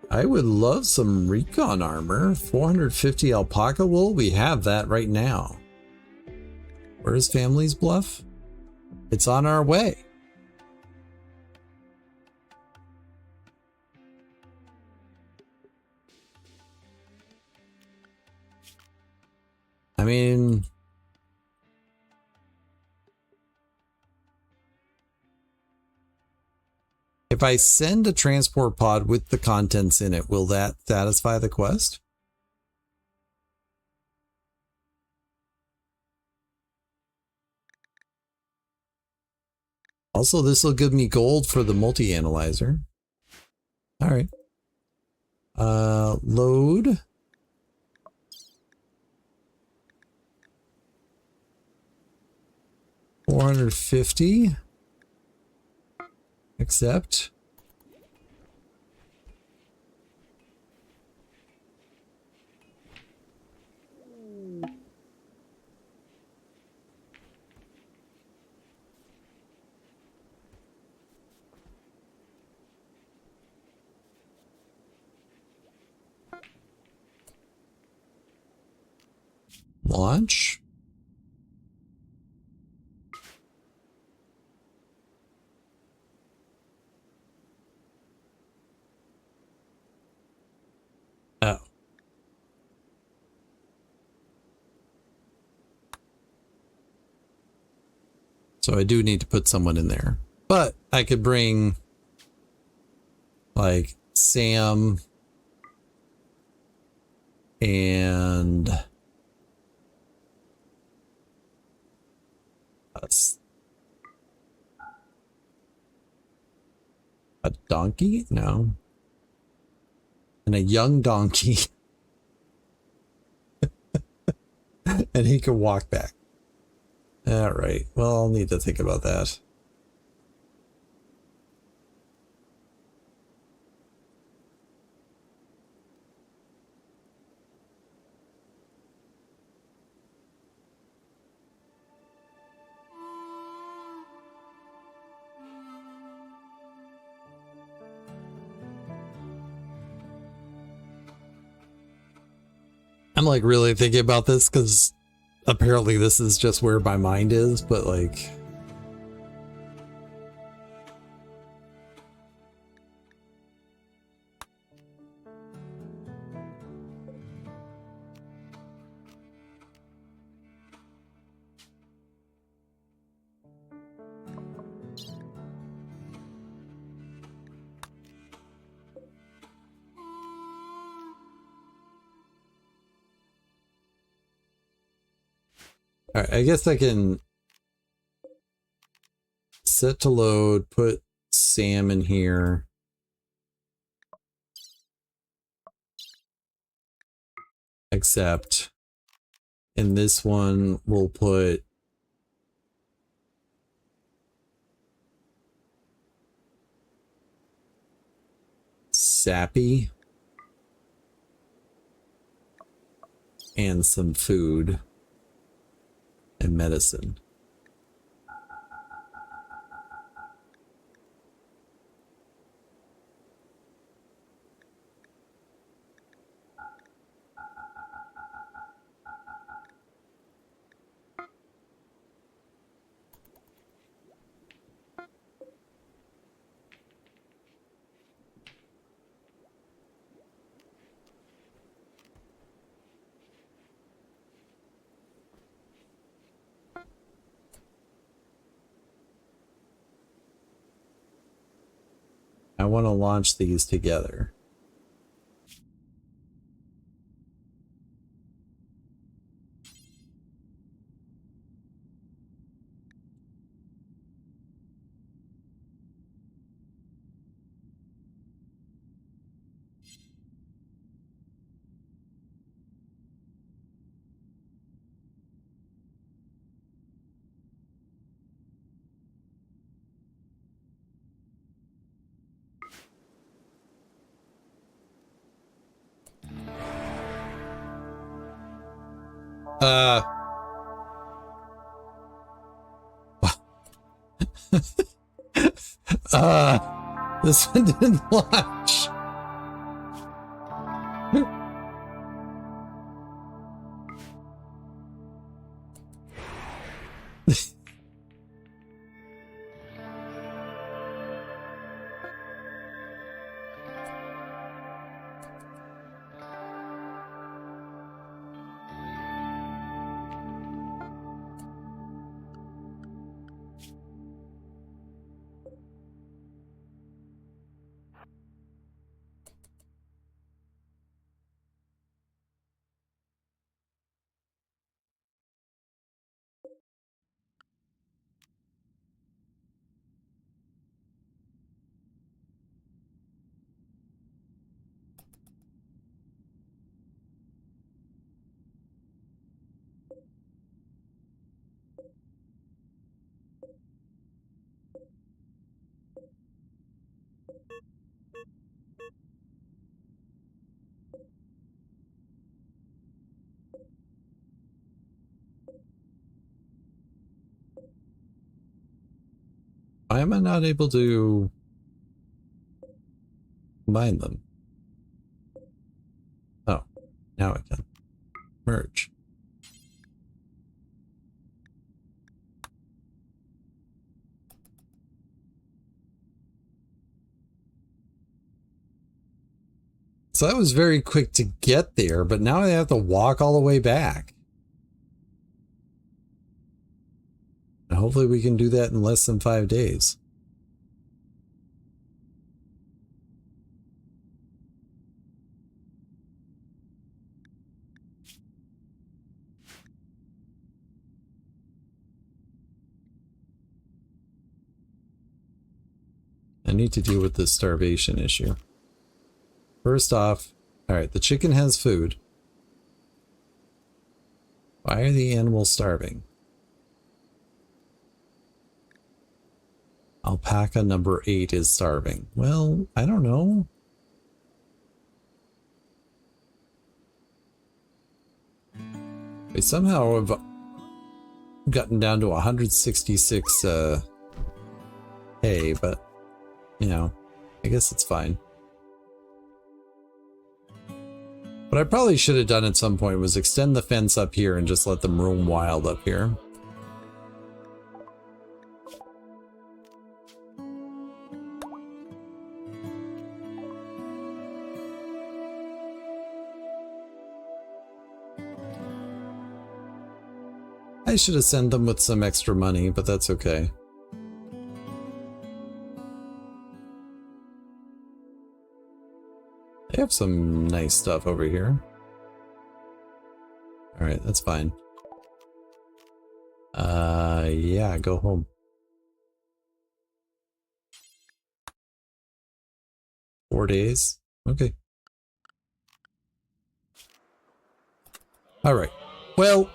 I would love some recon armor. 450 alpaca wool, we have that right now. Where's Family's Bluff? It's on our way. I mean, if I send a transport pod with the contents in it, will that satisfy the quest? Also, this will give me gold for the multi-analyzer. All right. Load. $450. Accept. Launch. Oh. So I do need to put someone in there. But I could bring like Sam and a donkey? No. And a young donkey. And he can walk back. All right. Well, I'll need to think about that. I'm like really thinking about this because apparently this is just where my mind is, but like, all right, I guess I can set to load, put Sam in here. Accept. And this one we'll put Sappy and some food and medicine. I want to launch these together. This one didn't launch. Why am I not able to combine them? Oh, now I can. Merge. So that was very quick to get there, but now I have to walk all the way back. And hopefully we can do that in less than 5 days. I need to deal with this starvation issue. First off, alright, the chicken has food. Why are the animals starving? Alpaca number 8 is starving. Well, I don't know. We somehow have gotten down to 166 hay, but you know, I guess it's fine. What I probably should have done at some point was extend the fence up here and just let them roam wild up here. I should have sent them with some extra money, but that's okay. They have some nice stuff over here. Alright, that's fine. Yeah, go home. Four days? Okay. Alright. Well,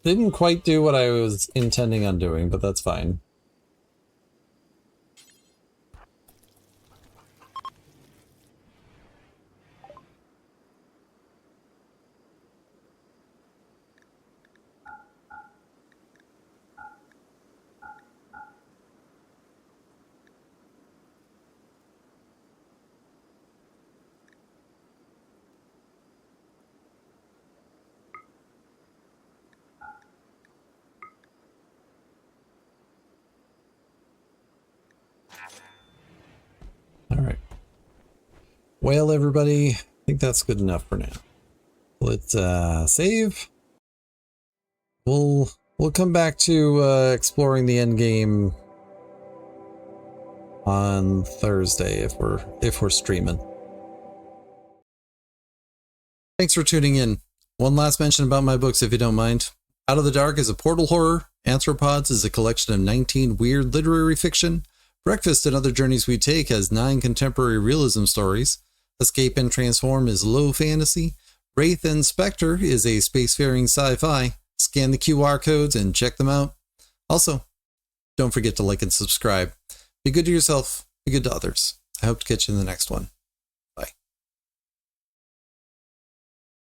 didn't quite do what I was intending on doing, but that's fine. Alright. Well, everybody, I think that's good enough for now. Let's save. We'll come back to exploring the end game on Thursday if we're streaming. Thanks for tuning in. One last mention about my books, if you don't mind. Out of the Dark is a portal horror. Anthropods is a collection of 19 weird literary fiction. Breakfast and Other Journeys We Take has 9 contemporary realism stories. Escape and Transform is low fantasy. Wraith and Spectre is a spacefaring sci-fi. Scan the QR codes and check them out. Also, don't forget to like and subscribe. Be good to yourself, be good to others. I hope to catch you in the next one.